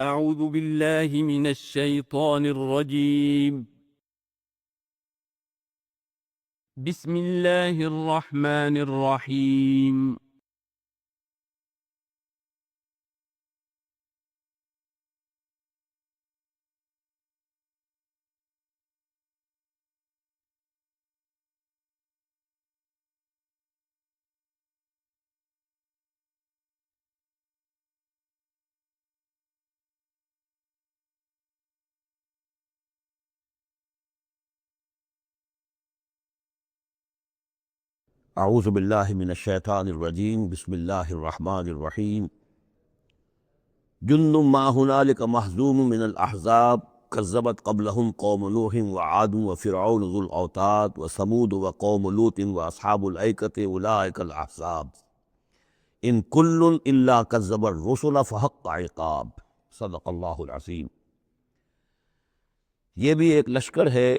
أعوذ بالله من الشيطان الرجيم. بسم الله الرحمن الرحيم. اعوذ باللہ من الشیطان الرجیم بسم اللہ الرحمن الرحیم جند ما ہنالک محزوم من الاحزاب کذبت قبلہم قوم نوح وعاد وفرعون ذو الاوتاد وثمود وقوم لوط واصحاب الایکۃ اولئک الاحزاب ان کل الا کذب الرسل فحق عقاب صدق اللہ العظیم۔ یہ بھی ایک لشکر ہے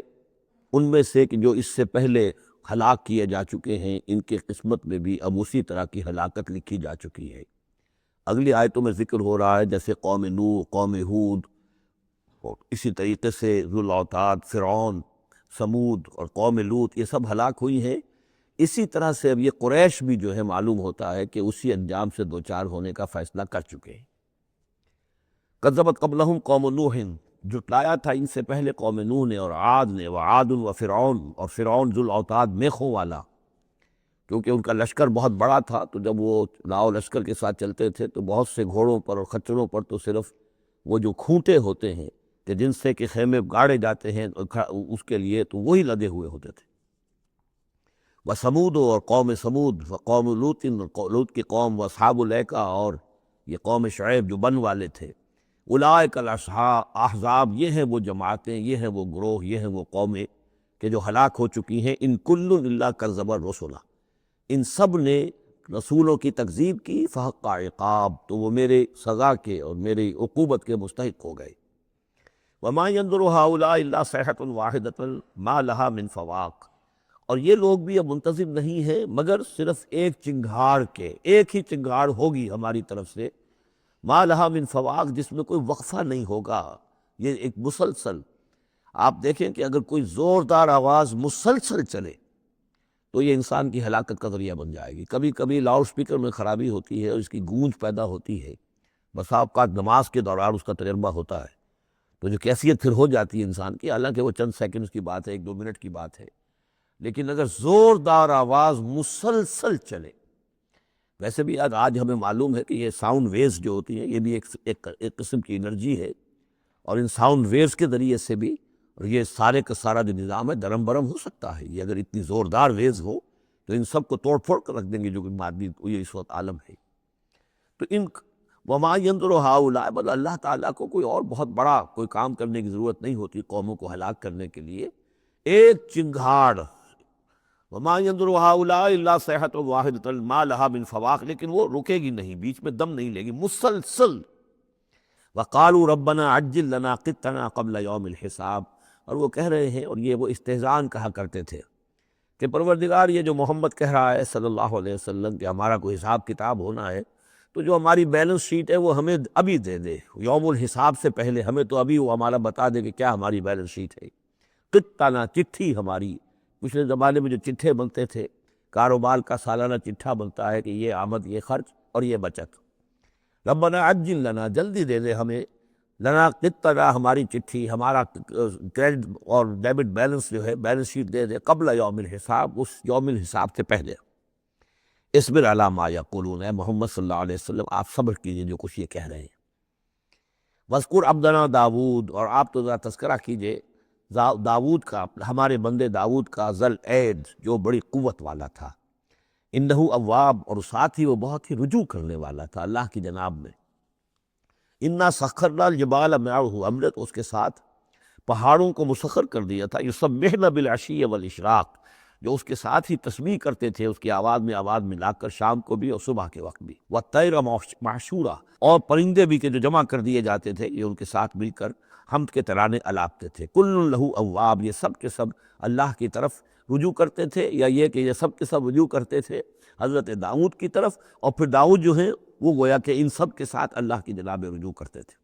ان میں سے کہ جو اس سے پہلے ہلاک کیے جا چکے ہیں، ان کے قسمت میں بھی اب اسی طرح کی ہلاکت لکھی جا چکی ہے۔ اگلی آیتوں میں ذکر ہو رہا ہے جیسے قوم نوح، قوم ہود، اور اسی طریقے سے ذو الاوتاد، فرعون، سمود اور قوم لوط، یہ سب ہلاک ہوئی ہیں۔ اسی طرح سے اب یہ قریش بھی جو ہے معلوم ہوتا ہے کہ اسی انجام سے دوچار ہونے کا فیصلہ کر چکے ہیں۔ کذبت قبلہم قوم نوح، جھٹلایا تھا ان سے پہلے قوم نوح نے اور عاد نے، وعاد وفرعون، اور فرعون ذو الاوتاد میخوں والا، کیونکہ ان کا لشکر بہت بڑا تھا، تو جب وہ لاؤ لشکر کے ساتھ چلتے تھے تو بہت سے گھوڑوں پر اور خچروں پر تو صرف وہ جو کھونٹے ہوتے ہیں کہ جن سے کہ خیمے گاڑے جاتے ہیں اس کے لیے، تو وہی لدے ہوئے ہوتے تھے۔ وثمود، اور قوم سمود، وقوم لوط، لوط کی قوم، واصحاب الایکہ، اور یہ قوم شعیب جو بن والے تھے، اولئک الاحزاب، یہ ہیں وہ جماعتیں، یہ ہیں وہ گروہ، یہ ہیں وہ قومیں کہ جو ہلاک ہو چکی ہیں۔ ان کل الا کذب الرسل، ان سب نے رسولوں کی تکذیب کی، فحق عقاب، تو وہ میرے سزا کے اور میری عقوبت کے مستحق ہو گئے۔ وما ينظر هؤلاء الا صيحة واحدة ما لها من فواق، اور یہ لوگ بھی اب منتظر نہیں ہیں مگر صرف ایک چنگھاڑ کے، ایک ہی چنگھاڑ ہوگی ہماری طرف سے، ما لها من فواق، جس میں کوئی وقفہ نہیں ہوگا، یہ ایک مسلسل، آپ دیکھیں کہ اگر کوئی زوردار آواز مسلسل چلے تو یہ انسان کی ہلاکت کا ذریعہ بن جائے گی۔ کبھی کبھی لاؤڈ سپیکر میں خرابی ہوتی ہے اور اس کی گونج پیدا ہوتی ہے، بسا اوقات نماز کے دوران اس کا تجربہ ہوتا ہے، تو جو کیفیت پھر ہو جاتی ہے انسان کی، حالانکہ وہ چند سیکنڈز کی بات ہے، ایک دو منٹ کی بات ہے، لیکن اگر زوردار آواز مسلسل چلے، ویسے بھی آج ہمیں معلوم ہے کہ یہ ساؤنڈ ویوز جو ہوتی ہیں یہ بھی ایک قسم کی انرجی ہے، اور ان ساؤنڈ ویوز کے ذریعے سے بھی اور یہ سارے کا سارا جو نظام ہے درم برم ہو سکتا ہے۔ یہ اگر اتنی زوردار ویوز ہو تو ان سب کو توڑ پھوڑ کر رکھ دیں گے جو کہ مادی یہ اس وقت عالم ہے۔ تو ان وما ينظر هؤلاء، بل اللہ تعالیٰ کو کوئی اور بہت بڑا کوئی کام کرنے کی ضرورت نہیں ہوتی قوموں کو ہلاک کرنے کے لیے، ایک چنگھاڑ، وما ينظر هؤلاء الا صيحة واحدة ما لها من فواق، لیکن وہ رکے گی نہیں، بیچ میں دم نہیں لے گی، مسلسل۔ وقالوا ربنا عجل لنا قطنا قبل یوم الحساب، اور وہ کہہ رہے ہیں، اور یہ وہ استہزان کہا کرتے تھے کہ پروردگار یہ جو محمد کہہ رہا ہے صلی اللہ علیہ وسلم کہ ہمارا کوئی حساب کتاب ہونا ہے، تو جو ہماری بیلنس شیٹ ہے وہ ہمیں ابھی دے دے، یوم الحساب سے پہلے ہمیں تو ابھی وہ ہمارا بتا دے کہ کیا ہماری بیلنس شیٹ ہے۔ قطنا، چٹھی ہماری، پچھلے زمانے میں جو چٹھے بنتے تھے، کاروبار کا سالانہ چٹھا بنتا ہے کہ یہ آمد، یہ خرچ اور یہ بچت، ربنا عجل لنا، جلدی دے دے ہمیں، لنا قطنا، ہماری چٹھی، ہمارا کریڈٹ اور ڈیبٹ بیلنس جو ہے، بیلنس شیٹ دے دے، قبل یوم الحساب، اس یوم الحساب سے پہلے۔ اصبر علی ما یقولون، اے محمد صلی اللہ علیہ وسلم آپ صبر کیجئے جو کچھ یہ کہہ رہے ہیں۔ وذکر عبدنا داود، اور آپ تو ذرا تذکرہ کیجئے داود کا، ہمارے بندے داود کا، ذل عید، جو بڑی قوت والا تھا، انہو اواب، اور ساتھ ہی وہ بہت ہی رجوع کرنے والا تھا اللہ کی جناب میں۔ انا سخرنا الجبال معه، ہم نے تو اس کے ساتھ پہاڑوں کو مسخر کر دیا تھا، یسبحن بالعشی والاشراق، جو اس کے ساتھ ہی تسبیح کرتے تھے، اس کی آواز میں آواز ملا کر، شام کو بھی اور صبح کے وقت بھی۔ والطیر معشورا، اور پرندے بھی کہ جو جمع کر دیے جاتے تھے، یہ ان کے ساتھ مل کر حمد کے ترانے الاپتے تھے۔ کل لہ اواب، یہ سب کے سب اللہ کی طرف رجوع کرتے تھے، یا یہ کہ یہ سب کے سب رجوع کرتے تھے حضرت داؤد کی طرف، اور پھر داؤد جو ہیں وہ گویا کہ ان سب کے ساتھ اللہ کی جناب رجوع کرتے تھے۔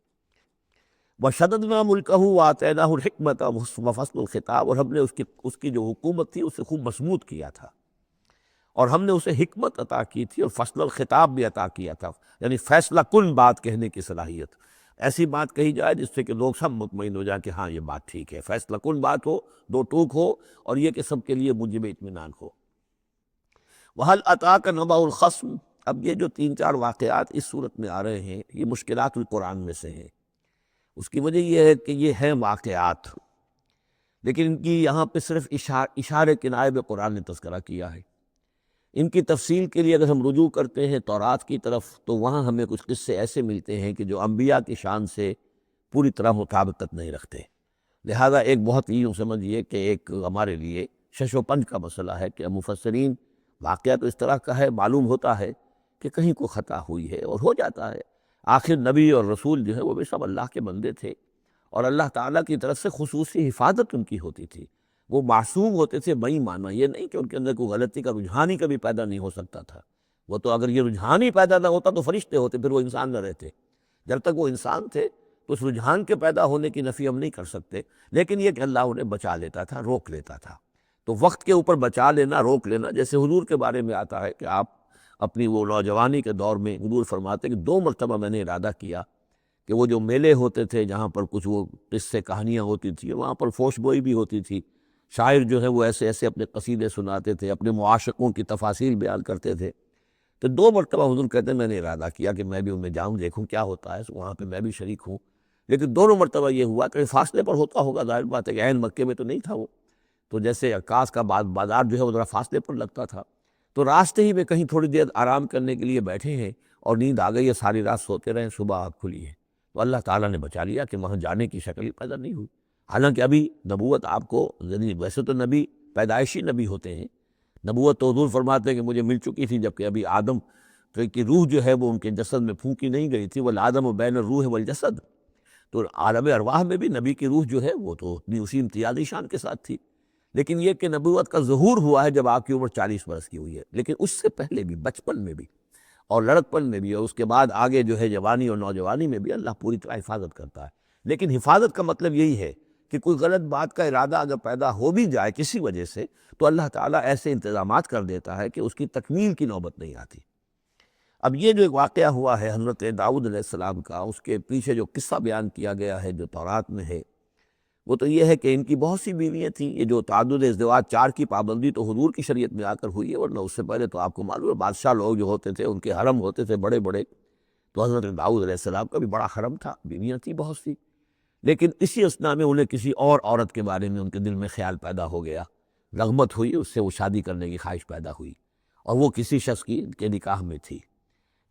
وَشَدَدْنَا مُلْكَهُ وَآتَيْنَاهُ الْحِكْمَةَ وَفَصْلَ الْخِطَابَ، اور ہم نے اس کی جو حکومت تھی اسے خوب مضبوط کیا تھا، اور ہم نے اسے حکمت عطا کی تھی اور فصل الخطاب بھی عطا کیا تھا، یعنی فیصلہ کن بات کہنے کی صلاحیت، ایسی بات کہی جائے جس سے کہ لوگ سب مطمئن ہو جائیں کہ ہاں یہ بات ٹھیک ہے، فیصلہ کن بات ہو، دو ٹوک ہو، اور یہ کہ سب کے لیے موجب اطمینان ہو۔ وَهَلْ أَتَاكَ نَبَأُ الْخَصْمِ، اب یہ جو 3-4 واقعات اس صورت میں آ رہے ہیں یہ مشکلات القرآن میں سے ہیں۔ اس کی وجہ یہ ہے کہ یہ ہیں واقعات، لیکن ان کی یہاں پہ صرف اشارے کنائے میں قرآن نے تذکرہ کیا ہے۔ ان کی تفصیل کے لیے اگر ہم رجوع کرتے ہیں تورات کی طرف تو وہاں ہمیں کچھ قصے ایسے ملتے ہیں کہ جو انبیاء کی شان سے پوری طرح مطابقت نہیں رکھتے، لہذا ایک بہت ہی یوں سمجھیے کہ ایک ہمارے لیے شش و پنج کا مسئلہ ہے کہ مفسرین واقعہ تو اس طرح کا ہے، معلوم ہوتا ہے کہ کہیں کو خطا ہوئی ہے اور ہو جاتا ہے، آخر نبی اور رسول جو ہے وہ بھی سب اللہ کے بندے تھے، اور اللہ تعالیٰ کی طرف سے خصوصی حفاظت ان کی ہوتی تھی، وہ معصوم ہوتے تھے بئی معنی، یہ نہیں کہ ان کے اندر کوئی غلطی کا رجحان ہی کبھی پیدا نہیں ہو سکتا تھا، وہ تو اگر یہ رجحان ہی پیدا نہ ہوتا تو فرشتے ہوتے، پھر وہ انسان نہ رہتے، جب تک وہ انسان تھے تو اس رجحان کے پیدا ہونے کی نفی ہم نہیں کر سکتے، لیکن یہ کہ اللہ انہیں بچا لیتا تھا، روک لیتا تھا۔ تو وقت کے اوپر بچا لینا، روک لینا، جیسے حضور کے بارے میں آتا ہے کہ آپ اپنی وہ نوجوانی کے دور میں حضور فرماتے کہ 2 مرتبہ میں نے ارادہ کیا کہ وہ جو میلے ہوتے تھے جہاں پر کچھ وہ قصے کہانیاں ہوتی تھیں، وہاں پر فوش گوئی بھی ہوتی تھی، شاعر جو ہے وہ ایسے ایسے اپنے قصیدے سناتے تھے، اپنے معاشقوں کی تفاصیل بیان کرتے تھے، تو 2 مرتبہ حضور کہتے ہیں میں نے ارادہ کیا کہ میں بھی ان میں جاؤں، دیکھوں کیا ہوتا ہے، وہاں پہ میں بھی شریک ہوں، لیکن دونوں مرتبہ یہ ہوا کہ فاصلے پر ہوتا ہوگا، ظاہر بات ہے کہ عین مکے میں تو نہیں تھا وہ، تو جیسے عکاس کا بازار جو ہے وہ ذرا فاصلے پر لگتا تھا، تو راستے ہی میں کہیں تھوڑی دیر آرام کرنے کے لیے بیٹھے ہیں اور نیند آ گئی ہے، ساری رات سوتے رہے، صبح آنکھ کھلی ہے، تو اللہ تعالیٰ نے بچا لیا کہ وہاں جانے کی شکل ہی پیدا نہیں ہوئی، حالانکہ ابھی نبوت آپ کو، یعنی ویسے تو نبی پیدائشی نبی ہوتے ہیں، نبوت تو حضور فرماتے ہیں کہ مجھے مل چکی تھی جبکہ ابھی آدم کی روح جو ہے وہ ان کے جسد میں پھونکی نہیں گئی تھی، وَالْآدَمُ بَيْنَ الروح والجسد، تو عالم ارواح میں بھی نبی کی روح جو ہے وہ تو اپنی اسی امتیازی شان کے ساتھ تھی، لیکن یہ کہ نبوت کا ظہور ہوا ہے جب آپ کی عمر 40 برس کی ہوئی ہے، لیکن اس سے پہلے بھی بچپن میں بھی اور لڑکپن میں بھی اور اس کے بعد آگے جو ہے جوانی اور نوجوانی میں بھی اللہ پوری طرح حفاظت کرتا ہے، لیکن حفاظت کا مطلب یہی ہے کہ کوئی غلط بات کا ارادہ اگر پیدا ہو بھی جائے کسی وجہ سے تو اللہ تعالیٰ ایسے انتظامات کر دیتا ہے کہ اس کی تکمیل کی نوبت نہیں آتی۔ اب یہ جو ایک واقعہ ہوا ہے حضرت داؤد علیہ السلام کا، اس کے پیچھے جو قصہ بیان کیا گیا ہے جو تورات میں ہے، وہ تو یہ ہے کہ ان کی بہت سی بیویاں تھیں، یہ جو تعدد ازدواج 4 کی پابندی تو حضور کی شریعت میں آ کر ہوئی ہے، ورنہ اس سے پہلے تو آپ کو معلوم ہے بادشاہ لوگ جو ہوتے تھے ان کے حرم ہوتے تھے بڑے بڑے، تو حضرت داؤد علیہ السلام کا بھی بڑا حرم تھا، بیویاں تھیں بہت سی، لیکن اسی اثنا میں انہیں کسی اور عورت کے بارے میں ان کے دل میں خیال پیدا ہو گیا، رغبت ہوئی، اس سے وہ شادی کرنے کی خواہش پیدا ہوئی، اور وہ کسی شخص کے نکاح میں تھی۔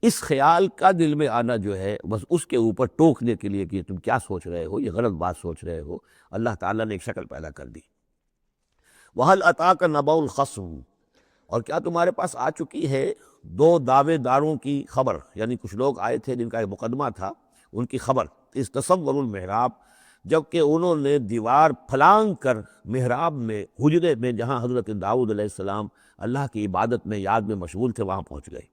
اس خیال کا دل میں آنا جو ہے بس اس کے اوپر ٹوکنے کے لیے کہ تم کیا سوچ رہے ہو، یہ غلط بات سوچ رہے ہو، اللہ تعالیٰ نے ایک شکل پیدا کر دی۔ وَهَلْ أَتَاكَ نَبَأُ الْخَصْمِ، اور کیا تمہارے پاس آ چکی ہے 2 دعوے داروں کی خبر، یعنی کچھ لوگ آئے تھے جن کا ایک مقدمہ تھا، ان کی خبر، استصوروا المحراب، جبکہ انہوں نے دیوار پھلانگ کر محراب میں، حجرے میں جہاں حضرت داؤد علیہ السلام اللہ کی عبادت میں یاد میں مشغول تھے وہاں پہنچ گئے،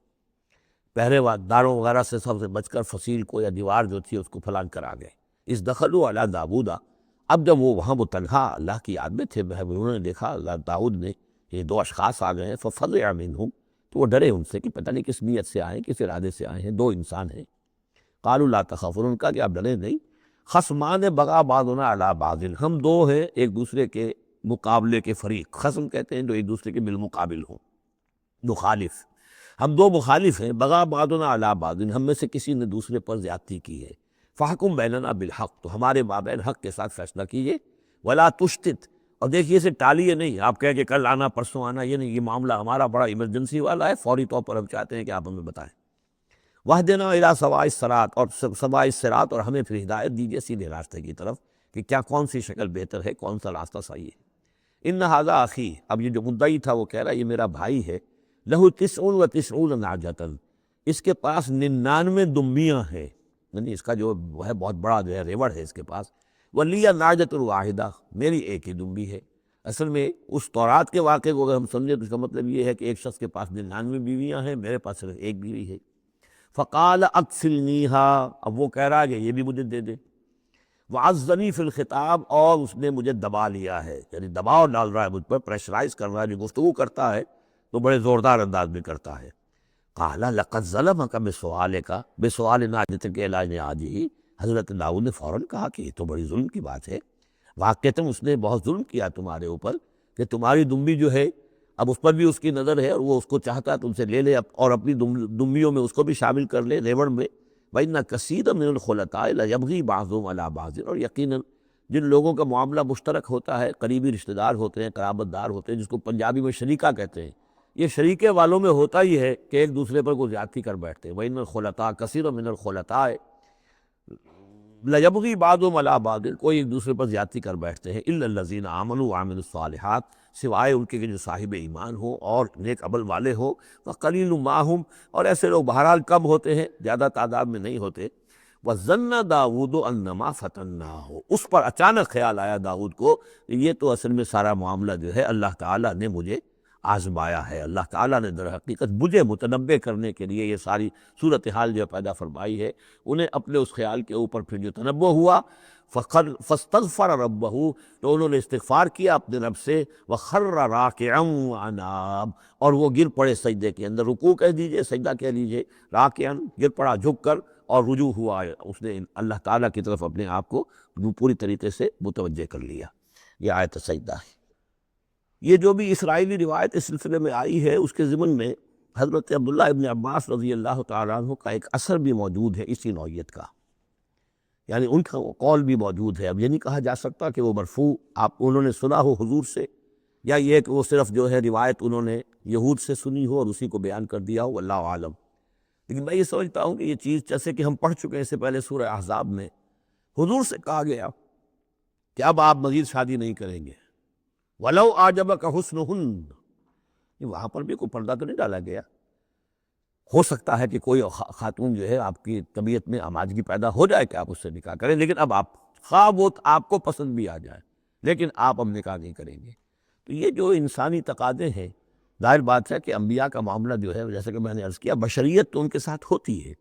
پہرے داروں وغیرہ سے سب سے بچ کر فصیل کو یا دیوار جو تھی اس کو پھلانگ کر آ گئے، اس دخلوا علی داؤد، اب جب وہ وہاں وہ تنہا اللہ کی یاد میں تھے، انہوں نے دیکھا اللہ داؤد نے یہ 2 اشخاص آ گئے ہیں، ففزع منہم، تو وہ ڈرے ان سے کہ پتہ نہیں کس نیت سے آئے، کس ارادے سے آئے ہیں، 2 انسان ہیں، قالوا لا تخف، انہوں نے کہا کہ آپ ڈریں نہیں، خصمان بغى بعضنا علی بعض، ہم 2 ہیں ایک دوسرے کے مقابلے کے فریق، خصم کہتے ہیں جو ایک دوسرے کے بالمقابل ہوں، مخالف، ہم 2 مخالف ہیں، بغى بعضنا علی بعض، ہم میں سے کسی نے دوسرے پر زیادتی کی ہے، فاحکم بیننا بالحق، تو ہمارے مابین حق کے ساتھ فیصلہ کیجیے، ولا تشتت، اور دیکھیے اسے ٹالیے نہیں، آپ کہیں کہ کل آنا پرسوں آنا، یہ نہیں، یہ معاملہ ہمارا بڑا ایمرجنسی والا ہے، فوری طور پر ہم چاہتے ہیں کہ آپ ہمیں بتائیں، وَاهْدِنَا إِلَىٰ سَوَاءِ الصِّرَاطِ، اور سوائے الصراط، اور ہمیں پھر ہدایت دیجیے سیدھے راستے کی طرف کہ کیا کون سی شکل بہتر ہے، کون سا راستہ صحیح ہے۔ إِنَّ هَٰذَا أَخِي، اب یہ جو مدعی تھا وہ کہہ رہا ہے یہ میرا بھائی ہے، لَهُ 99 نعجة، اس کے پاس 99 دمبیاں ہیں، یعنی اس کا جو ہے بہت بڑا جو ہے ریوڑ ہے اس کے پاس، وَلِيَّ نَعْجَةٌ وَاحِدَةٌ، میری ایک ہی دمبی ہے۔ اصل میں اس تورات کے واقعے کو اگر ہم سمجھیں تو اس کا مطلب یہ ہے کہ ایک شخص کے پاس 99 بیویاں ہیں، میرے پاس صرف ایک بیوی ہے۔ فقال اکفلنیہا، اب وہ کہہ رہا ہے کہ یہ بھی مجھے دے دے، وعزنی فی الخطاب، اور اس نے مجھے دبا لیا ہے، یعنی دباؤ ڈال رہا ہے مجھ پر، پریشرائز کر رہا ہے۔ جو گفتگو کرتا ہے تو بڑے زوردار انداز میں کرتا ہے۔ قال لقد ظلمک بسؤالک، بسؤال نعجتک الی نعاجہ، حضرت داؤد نے فوراً کہا کہ یہ تو بڑی ظلم کی بات ہے، واقعتاً اس نے بہت ظلم کیا تمہارے اوپر، کہ تمہاری دمبی جو ہے اب اس پر بھی اس کی نظر ہے، اور وہ اس کو چاہتا ہے تم سے لے لے اور اپنی دمبیوں میں اس کو بھی شامل کر لے، ریوڑ میں۔ وَإِنَّ كَثِيرًا مِنَ الْخُلَطَاءِ لَيَبْغِي بَعْضُهُمْ عَلَىٰ بَعْضٍ، اور یقیناً جن لوگوں کا معاملہ مشترک ہوتا ہے، قریبی رشتہ دار ہوتے ہیں، قرابت دار ہوتے ہیں، جس کو پنجابی میں شریکہ کہتے ہیں، یہ شریکے والوں میں ہوتا ہی ہے کہ ایک دوسرے پر کوئی زیادتی کر بیٹھتے ہیں۔ وَإِنَّ الْخُلَطَاءَ كَثِيرٌ مِنَ الْخُلَطَاءِ لَيَبْغِي بَعْضُهُمْ عَلَىٰ بَعْضٍ، کوئی ایک دوسرے پر زیادتی کر بیٹھتے ہیں، إِلَّا الَّذِينَ آمَنُوا وَعَمِلُوا الصَّالِحَاتِ، سوائے ان کے جو صاحب ایمان ہو اور نیک عمل والے ہو، وَقَلِيلٌ مَّا هُمْ، اور ایسے لوگ بہرحال کم ہوتے ہیں، زیادہ تعداد میں نہیں ہوتے۔ وَظَنَّ داؤد أَنَّمَا فَتَنَّاهُ، اس پر اچانک خیال آیا داؤد کو کہ یہ تو اصل میں سارا معاملہ جو ہے اللہ تعالیٰ نے مجھے آزمایا ہے، اللہ تعالیٰ نے در حقیقت مجھے متنبع کرنے کے لیے یہ ساری صورتحال جو پیدا فرمائی ہے۔ انہیں اپنے اس خیال کے اوپر پھر جو تنبع ہوا، فاستغفر ربہ، تو انہوں نے استغفار کیا اپنے رب سے، وخر راکعا واناب، اور وہ گر پڑے سجدے کے اندر، رکوع کہہ دیجئے، سجدہ کہہ لیجئے، راکعا گر پڑا جھک کر، اور رجوع ہوا، اس نے اللہ تعالیٰ کی طرف اپنے آپ کو پوری طریقے سے متوجہ کر لیا۔ یہ آیت سجدہ ہے۔ یہ جو بھی اسرائیلی روایت اس سلسلے میں آئی ہے، اس کے ضمن میں حضرت عبداللہ ابن عباس رضی اللہ تعالیٰ عنہ کا ایک اثر بھی موجود ہے اسی نوعیت کا، یعنی ان کا قول بھی موجود ہے۔ اب یہ نہیں کہا جا سکتا کہ وہ مرفوع انہوں نے سنا ہو حضور سے، یا یہ کہ وہ صرف جو ہے روایت انہوں نے یہود سے سنی ہو اور اسی کو بیان کر دیا ہو، واللہ عالم۔ لیکن میں یہ سمجھتا ہوں کہ یہ چیز جیسے کہ ہم پڑھ چکے ہیں اس سے پہلے سورہ احزاب میں، حضور سے کہا گیا کہ اب آپ مزید شادی نہیں کریں گے، وَلَوْ أَعْجَبَكَ حُسْنُهُنَّ، وہاں پر بھی کوئی پردہ تو نہیں ڈالا گیا۔ ہو سکتا ہے کہ کوئی خاتون جو ہے آپ کی طبیعت میں آمادگی پیدا ہو جائے کہ آپ اس سے نکاح کریں، لیکن اب آپ خواہ وہ آپ کو پسند بھی آ جائے، لیکن آپ اب نکاح نہیں کریں گے۔ تو یہ جو انسانی تقاضے ہیں، ظاہر بات ہے کہ انبیاء کا معاملہ جو ہے، جیسے کہ میں نے عرض کیا، بشریت تو ان کے ساتھ ہوتی ہے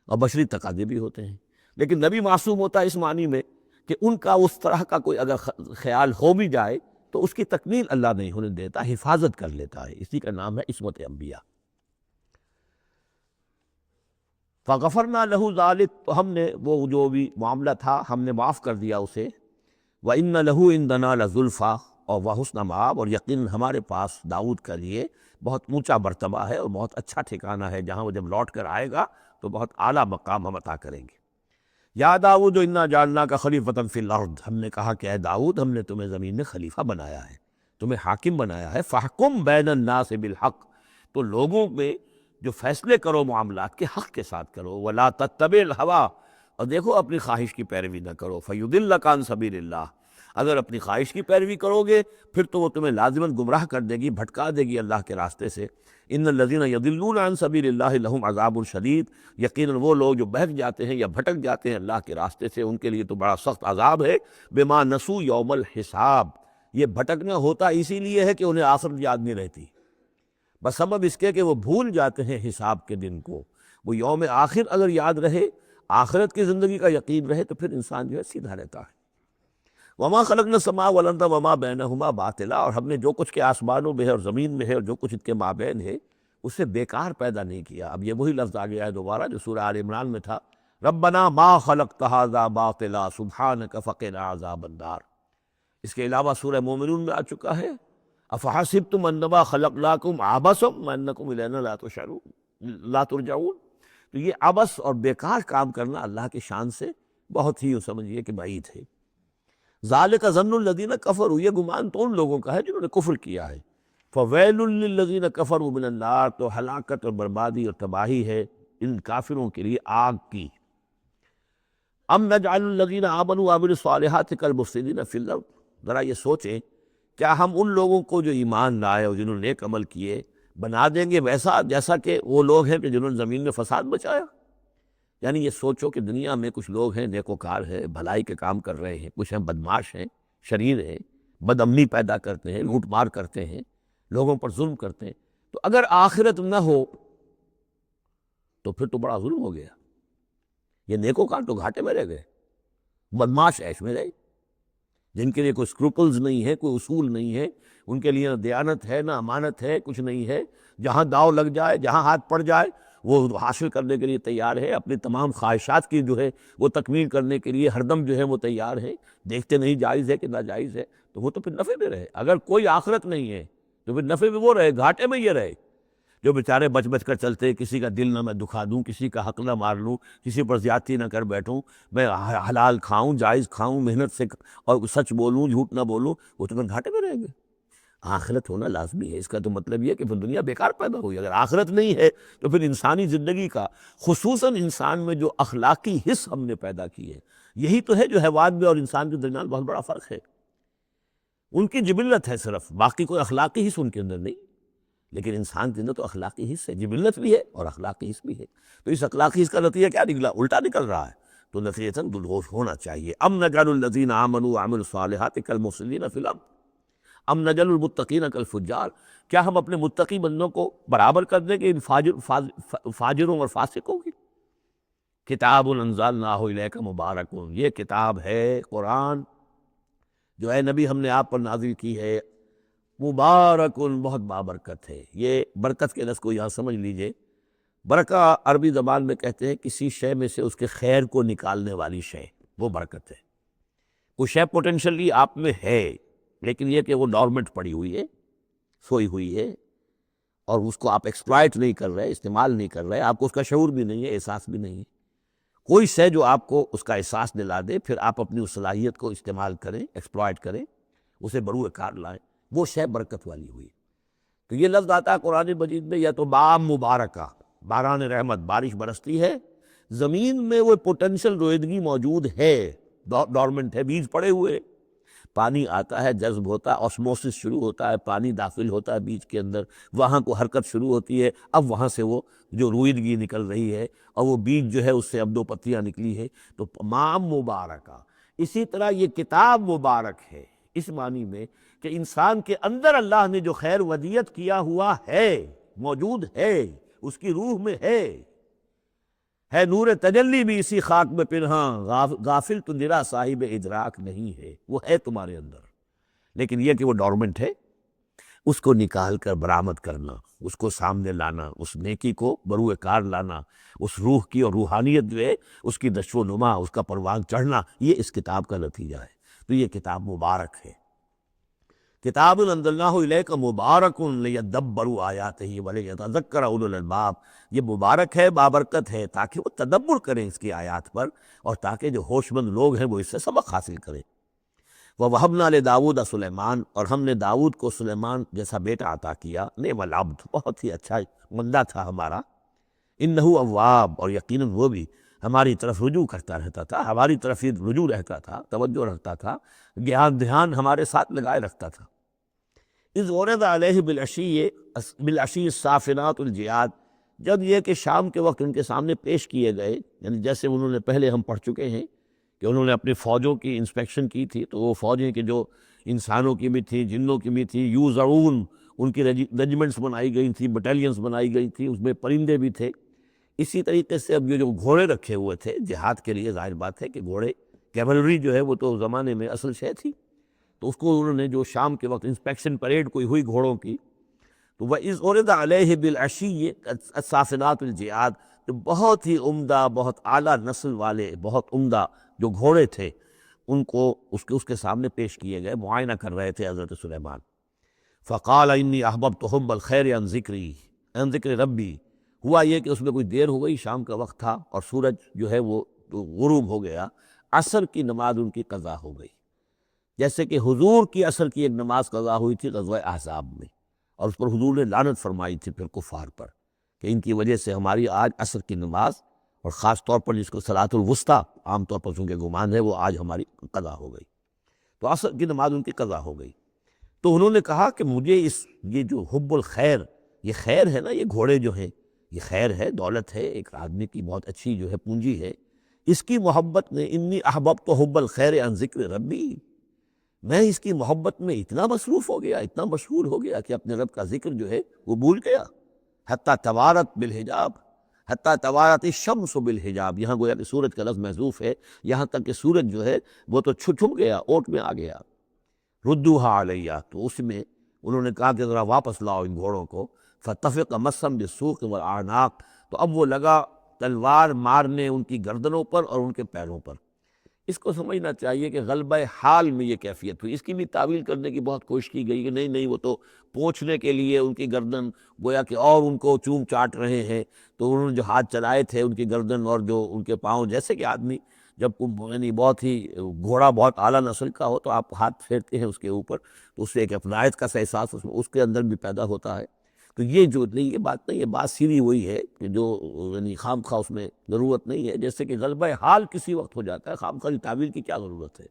اور بشری تقاضے بھی ہوتے ہیں، لیکن نبی معصوم ہوتا ہے اس معنی میں کہ ان کا اس طرح کا کوئی اگر خیال ہو بھی جائے تو اس کی تکمیل اللہ نہیں ہونے دیتا، حفاظت کر لیتا ہے، اسی کا نام ہے عصمت انبیاء۔ فغفرنا لہ ذلک، تو ہم نے وہ جو بھی معاملہ تھا ہم نے معاف کر دیا اسے۔ وَإِنَّ لَهُ عِندَنَا لَزُلْفَىٰ، اور وَحُسْنَ مآب، اور یقین ہمارے پاس داؤد کا لیے بہت اونچا مرتبہ ہے اور بہت اچھا ٹھکانہ ہے، جہاں وہ جب لوٹ کر آئے گا تو بہت اعلیٰ مقام ہم عطا کریں گے۔ یا داؤد انا جعلناک خلیفۃ فی الارض، ہم نے کہا کہ اے داؤد ہم نے تمہیں زمین میں خلیفہ بنایا ہے، تمہیں حاکم بنایا ہے، فاحکم بین الناس بالحق، تو لوگوں میں جو فیصلے کرو معاملات کے حق کے ساتھ کرو، ولا تتبع الہویٰ، اور دیکھو اپنی خواہش کی پیروی نہ کرو، فیضلک عن سبیل اللہ، اگر اپنی خواہش کی پیروی کرو گے پھر تو وہ تمہیں لازماً گمراہ کر دے گی، بھٹکا دے گی اللہ کے راستے سے۔ ان الذین یضلون عن سبیل اللہ لہم عذاب شدید، یقیناً وہ لوگ جو بہک جاتے ہیں یا بھٹک جاتے ہیں اللہ کے راستے سے، ان کے لیے تو بڑا سخت عذاب ہے۔ بما نسوا یوم الحساب، یہ بھٹکنا ہوتا اسی لیے ہے کہ انہیں آخرت یاد نہیں رہتی، بس سبب اس کے کہ وہ بھول جاتے ہیں حساب کے دن کو۔ وہ یوم آخر اگر یاد رہے، آخرت کی زندگی کا یقین رہے، تو پھر انسان جو ہے سیدھا رہتا ہے۔ وما خلقنا السماء والارض وما بینہما باطلا، اور ہم نے جو کچھ کے آسمانوں میں ہے اور زمین میں ہے اور جو کچھ ان کے مابین ہے اسے بیکار پیدا نہیں کیا۔ اب یہ وہی لفظ آ گیا ہے دوبارہ جو سورہ آل عمران میں تھا، ربنا ما خلقت ھذا باطلا سبحانک فقنا عذاب النار۔ اس کے علاوہ سورہ مومنون میں آ چکا ہے، افحسبتم انما خلقناکم عبثا وانکم الینا لا ترجعون۔ تو یہ عبث اور بیکار کام کرنا اللہ کی شان سے بہت ہی سمجھیے کہ بعید ہے۔ ذالک ظن الذین کفروا، یہ گمان تو ان لوگوں کا ہے جنہوں نے کفر کیا ہے۔ فویل للذین کفروا من النار، تو ہلاکت اور بربادی اور تباہی ہے ان کافروں کے لیے آگ کی۔ ام نجعل الذین آمنوا وعملوا الصالحات کالمفسدین فی الارض، ذرا یہ سوچیں کیا ہم ان لوگوں کو جو ایمان لائے اور جنہوں نے نیک عمل کیے بنا دیں گے ویسا جیسا کہ وہ لوگ ہیں کہ جنہوں نے زمین میں فساد مچایا؟ یعنی یہ سوچو کہ دنیا میں کچھ لوگ ہیں نیکوکار ہیں، بھلائی کے کام کر رہے ہیں، کچھ ہیں بدماش ہیں، شریر ہیں، بد امنی پیدا کرتے ہیں، لوٹ مار کرتے ہیں، لوگوں پر ظلم کرتے ہیں، تو اگر آخرت نہ ہو تو پھر تو بڑا ظلم ہو گیا۔ یہ نیکوکار تو گھاٹے میں رہ گئے، بدماش عیش میں رہے، جن کے لیے کوئی اسکروپلز نہیں ہے، کوئی اصول نہیں ہے، ان کے لیے نہ دیانت ہے نہ امانت ہے، کچھ نہیں ہے، جہاں داؤ لگ جائے، جہاں ہاتھ پڑ جائے وہ حاصل کرنے کے لیے تیار ہے، اپنی تمام خواہشات کی جو ہے وہ تکمیل کرنے کے لیے ہر دم جو ہے وہ تیار ہے، دیکھتے نہیں جائز ہے کہ ناجائز ہے، تو وہ تو پھر نفع میں رہے۔ اگر کوئی آخرت نہیں ہے تو پھر نفع میں وہ رہے، گھاٹے میں یہ رہے۔ جو بیچارے بچ بچ کر چلتے، کسی کا دل نہ میں دکھا دوں، کسی کا حق نہ مار لوں، کسی پر زیادتی نہ کر بیٹھوں، میں حلال کھاؤں، جائز کھاؤں، محنت سے اور سچ بولوں، جھوٹ نہ بولوں، وہ تو پھر گھاٹے میں رہیں گے۔ آخرت ہونا لازمی ہے، اس کا تو مطلب یہ ہے کہ پھر دنیا بیکار پیدا ہوئی۔ اگر آخرت نہیں ہے تو پھر انسانی زندگی کا، خصوصاً انسان میں جو اخلاقی حص ہم نے پیدا کی ہے، یہی تو ہے جو حیوان میں اور انسان کے درمیان بہت بڑا فرق ہے۔ ان کی جبلت ہے صرف، باقی کوئی اخلاقی حص ان کے اندر نہیں، لیکن انسان کے اندر تو اخلاقی حص ہے، جبلت بھی ہے اور اخلاقی حص بھی ہے۔ تو اس اخلاقی حص کا نتیجہ کیا نکلا؟ الٹا نکل رہا ہے، تو نتیجتاً دلہوش ہونا چاہیے۔ ام نجعل الذین آمنوا وعملوا الصالحات کالمفسدین فی الارض ام نجعل المتقین کالفجار، کیا ہم اپنے متقی بندوں کو برابر کر دیں کہ ان فاجروں اور فاسقوں کی؟ کتاب انزلناہ الیک مبارک، یہ کتاب ہے قرآن جو اے نبی ہم نے آپ پر نازل کی ہے، مبارک، بہت بابرکت ہے۔ یہ برکت کے لفظ کو یہاں سمجھ لیجئے۔ برکہ عربی زبان میں کہتے ہیں کسی شے میں سے اس کے خیر کو نکالنے والی شے، وہ برکت ہے۔ کوئی شے پوٹینشلی آپ میں ہے، لیکن یہ کہ وہ ڈورمنٹ پڑی ہوئی ہے، سوئی ہوئی ہے، اور اس کو آپ ایکسپلائٹ نہیں کر رہے، استعمال نہیں کر رہے، آپ کو اس کا شعور بھی نہیں ہے، احساس بھی نہیں ہے۔ کوئی شے جو آپ کو اس کا احساس دلا دے، پھر آپ اپنی اس صلاحیت کو استعمال کریں، ایکسپلائٹ کریں، اسے بروئے کار لائیں، وہ شے برکت والی ہوئی۔ تو یہ لفظ آتا ہے قرآن مجید میں، یا تو بام مبارکہ، باران رحمت، بارش برستی ہے، زمین میں وہ پوٹینشل رویدگی موجود ہے، ڈورمنٹ ہے، بیج پڑے ہوئے، پانی آتا ہے، جذب ہوتا ہے، آسموسس شروع ہوتا ہے، پانی داخل ہوتا ہے بیج کے اندر، وہاں کو حرکت شروع ہوتی ہے، اب وہاں سے وہ جو رویدگی نکل رہی ہے، اور وہ بیج جو ہے اس سے اب دو پتیاں نکلی ہے، تو مام مبارکہ۔ اسی طرح یہ کتاب مبارک ہے، اس معنی میں کہ انسان کے اندر اللہ نے جو خیر ودیت کیا ہوا ہے، موجود ہے، اس کی روح میں ہے نور تجلی بھی اسی خاک میں پنہاں، غافل تو نرا صاحب ادراک نہیں ہے، وہ ہے تمہارے اندر، لیکن یہ کہ وہ ڈورمنٹ ہے، اس کو نکال کر برآمد کرنا، اس کو سامنے لانا، اس نیکی کو بروئے کار لانا، اس روح کی اور روحانیت جو ہے اس کی نشو و نما، اس کا پروان چڑھنا، یہ اس کتاب کا نتیجہ ہے۔ تو یہ کتاب مبارک ہے۔ کتاب انزلناہ الیک مبارک لیدبروا آیاتہ ولیتذکر اولو الالباب، یہ مبارک ہے، بابرکت ہے، تاکہ وہ تدبر کریں اس کی آیات پر، اور تاکہ جو ہوش مند لوگ ہیں وہ اس سے سبق حاصل کریں۔ وَوَهَبْنَا لِدَاوُودَ سلیمان، اور ہم نے داؤد کو سلیمان جیسا بیٹا عطا کیا، نعم العبد، بہت ہی اچھا بندہ تھا ہمارا، انہ اواب، اور یقیناً وہ بھی ہماری طرف رجوع کرتا رہتا تھا، ہماری طرف ہی رجوع رہتا تھا، توجہ رکھتا تھا، دھیان ہمارے ساتھ لگائے رکھتا تھا۔ اذ ورد علیہ بالعشی الصافنات الجیاد، جب یہ کہ شام کے وقت ان کے سامنے پیش کیے گئے، یعنی جیسے انہوں نے پہلے ہم پڑھ چکے ہیں کہ انہوں نے اپنی فوجوں کی انسپیکشن کی تھی، تو وہ فوجیں کہ جو انسانوں کی بھی تھی، جنوں کی بھی تھی، یوزعون، ان کی ریجیمنٹس بنائی گئی تھی، بٹالینز بنائی گئی تھی، اس میں پرندے بھی تھے۔ اسی طریقے سے اب یہ جو گھوڑے رکھے ہوئے تھے جہاد کے لیے، ظاہر بات ہے کہ گھوڑے، کیولری جو ہے وہ تو زمانے میں اصل شے تھی، تو اس کو انہوں نے جو شام کے وقت انسپیکشن پریڈ کوئی ہوئی گھوڑوں کی، تو وَإِذْ عُرِضَ عَلَيْهِ بِالْعَشِيِّ الصَّافِنَاتُ الْجِيَادُ، تو بہت ہی عمدہ، بہت اعلیٰ نسل والے، بہت عمدہ جو گھوڑے تھے، ان کو اس کے سامنے پیش کیے گئے، معائنہ کر رہے تھے حضرت سلیمان۔ فَقَالَ إِنِّي أَحْبَبْتُ حُبَّ الْخَيْرِ عَنْ ذِكْرِي، عن ذکر ربی، ہوا یہ کہ اس میں کوئی دیر ہو گئی، شام کا وقت تھا، اور سورج جو ہے وہ غروب ہو گیا، عصر کی نماز ان کی قضا ہو گئی، جیسے کہ حضور کی عصر کی ایک نماز قضا ہوئی تھی غزوہ احزاب میں، اور اس پر حضور نے لعنت فرمائی تھی پھر کفار پر، کہ ان کی وجہ سے ہماری آج عصر کی نماز، اور خاص طور پر جس کو صلاۃ الوسطیٰ عام طور پر چونکہ گمان ہے، وہ آج ہماری قضا ہو گئی، تو عصر کی نماز ان کی قضا ہو گئی۔ تو انہوں نے کہا کہ مجھے یہ جو حب الخیر، یہ خیر ہے نا، یہ گھوڑے جو ہیں، یہ خیر ہے، دولت ہے، ایک آدمی کی بہت اچھی جو ہے پونجی ہے، اس کی محبت نے، انی احببت حب الخیر عن ذکر ربی، میں اس کی محبت میں اتنا مصروف ہو گیا، اتنا مشغول ہو گیا کہ اپنے رب کا ذکر جو ہے وہ بھول گیا، حتیٰ توارت بالحجاب، حتیٰ توارت الشمس بالحجاب، یہاں گویا کہ سورج کا لفظ محذوف ہے، یہاں تک کہ سورج جو ہے وہ تو چھم گیا، اوٹ میں آ گیا۔ ردوہا علیہ، تو اس میں انہوں نے کہا کہ ذرا واپس لاؤ ان گھوڑوں کو۔ فطفق مسم بالسوق والاعناق، تو اب وہ لگا تلوار مارنے ان کی گردنوں پر اور ان کے پیروں پر۔ اس کو سمجھنا چاہیے کہ غلبہ حال میں یہ کیفیت ہوئی۔ اس کی بھی تعویل کرنے کی بہت کوشش کی گئی کہ نہیں نہیں، وہ تو پوچھنے کے لیے ان کی گردن گویا کہ اور ان کو چوم چاٹ رہے ہیں، تو انہوں نے جو ہاتھ چلائے تھے ان کی گردن اور جو ان کے پاؤں، جیسے کہ آدمی جب یعنی بہت ہی گھوڑا بہت اعلیٰ نسل کا ہو تو آپ ہاتھ پھیرتے ہیں اس کے اوپر، تو اس سے ایک اپنائیت کا سا احساس اس کے اندر بھی پیدا ہوتا ہے۔ تو یہ جو نہیں، یہ بات نہیں ہے، بات سیدھی وہی ہے کہ جو یعنی خام خواہ اس میں ضرورت نہیں ہے، جیسے کہ غلبہ حال کسی وقت ہو جاتا ہے، خام خواہ تعویل کی کیا ضرورت ہے؟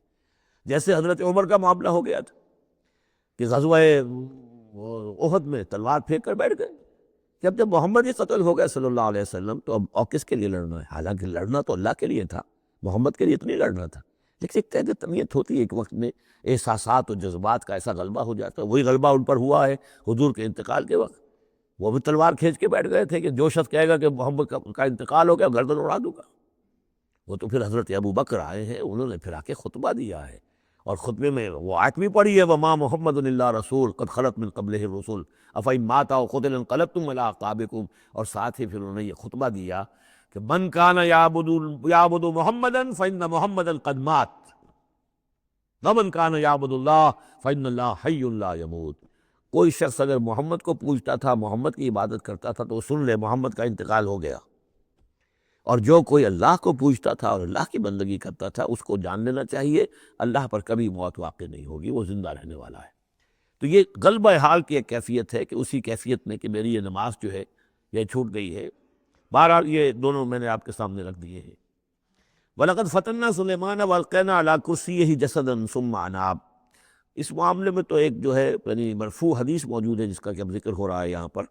جیسے حضرت عمر کا معاملہ ہو گیا تھا کہ غزوہ احد میں تلوار پھینک کر بیٹھ گئے، جب محمد ہی قتل ہو گئے صلی اللہ علیہ وسلم، تو اب اور کس کے لیے لڑنا ہے؟ حالانکہ لڑنا تو اللہ کے لیے تھا، محمد کے لیے تو نہیں لڑنا تھا، لیکن ایک تہذیب طبیعت ہوتی ہے، ایک وقت میں احساسات اور جذبات کا ایسا غلبہ ہو جاتا ہے۔ وہی غلبہ ان پر ہوا ہے حضور کے انتقال کے وقت، وہ بھی تلوار کھینچ کے بیٹھ گئے تھے کہ جو شخص کہے گا کہ محمد کا انتقال ہو گیا گردن اڑا دوں گا۔ وہ تو پھر حضرت ابو بکر آئے ہیں، انہوں نے پھر آ کے خطبہ دیا ہے، اور خطبے میں وہ آیت بھی پڑھی ہے، وَمَا مُحَمَّدٌ إِلَّا رَسُولٌ قَدْ خَلَتْ مِن قَبْلِهِ الرُّسُلُ أَفَإِن مَاتَ أَوْ قُتِلَ انقلبتم عَلَىٰ أَعْقَابِكُمْ، اور ساتھ ہی پھر انہوں نے یہ خطبہ دیا کہ مَن كَانَ يَعْبُدُ مُحَمَّدًا فَإِنَّ مُحَمَّدًا قَدْ مَاتَ وَمَن كَانَ يَعْبُدُ اللَّهَ فَإِنَّ اللَّهَ حَيٌّ لَا يَمُوتُ۔ کوئی شخص اگر محمد کو پوجتا تھا، محمد کی عبادت کرتا تھا، تو وہ سن لے محمد کا انتقال ہو گیا، اور جو کوئی اللہ کو پوجتا تھا اور اللہ کی بندگی کرتا تھا، اس کو جان لینا چاہیے اللہ پر کبھی موت واقع نہیں ہوگی، وہ زندہ رہنے والا ہے۔ تو یہ غلبہ حال کی ایک کیفیت ہے کہ اسی کیفیت میں کہ میری یہ نماز جو ہے یہ چھوٹ گئی ہے۔ بہرحال یہ دونوں میں نے آپ کے سامنے رکھ دیے ہیں۔ وَلَقَدْ فَتَنَّا سُلَيْمَانَ وَأَلْقَيْنَا عَلَىٰ كُرْسِيِّهِ جَسَدًا ثُمَّ أَنَابَ۔ اس معاملے میں تو ایک جو ہے یعنی مرفوع حدیث موجود ہے جس کا کہ اب ذکر ہو رہا ہے یہاں پر،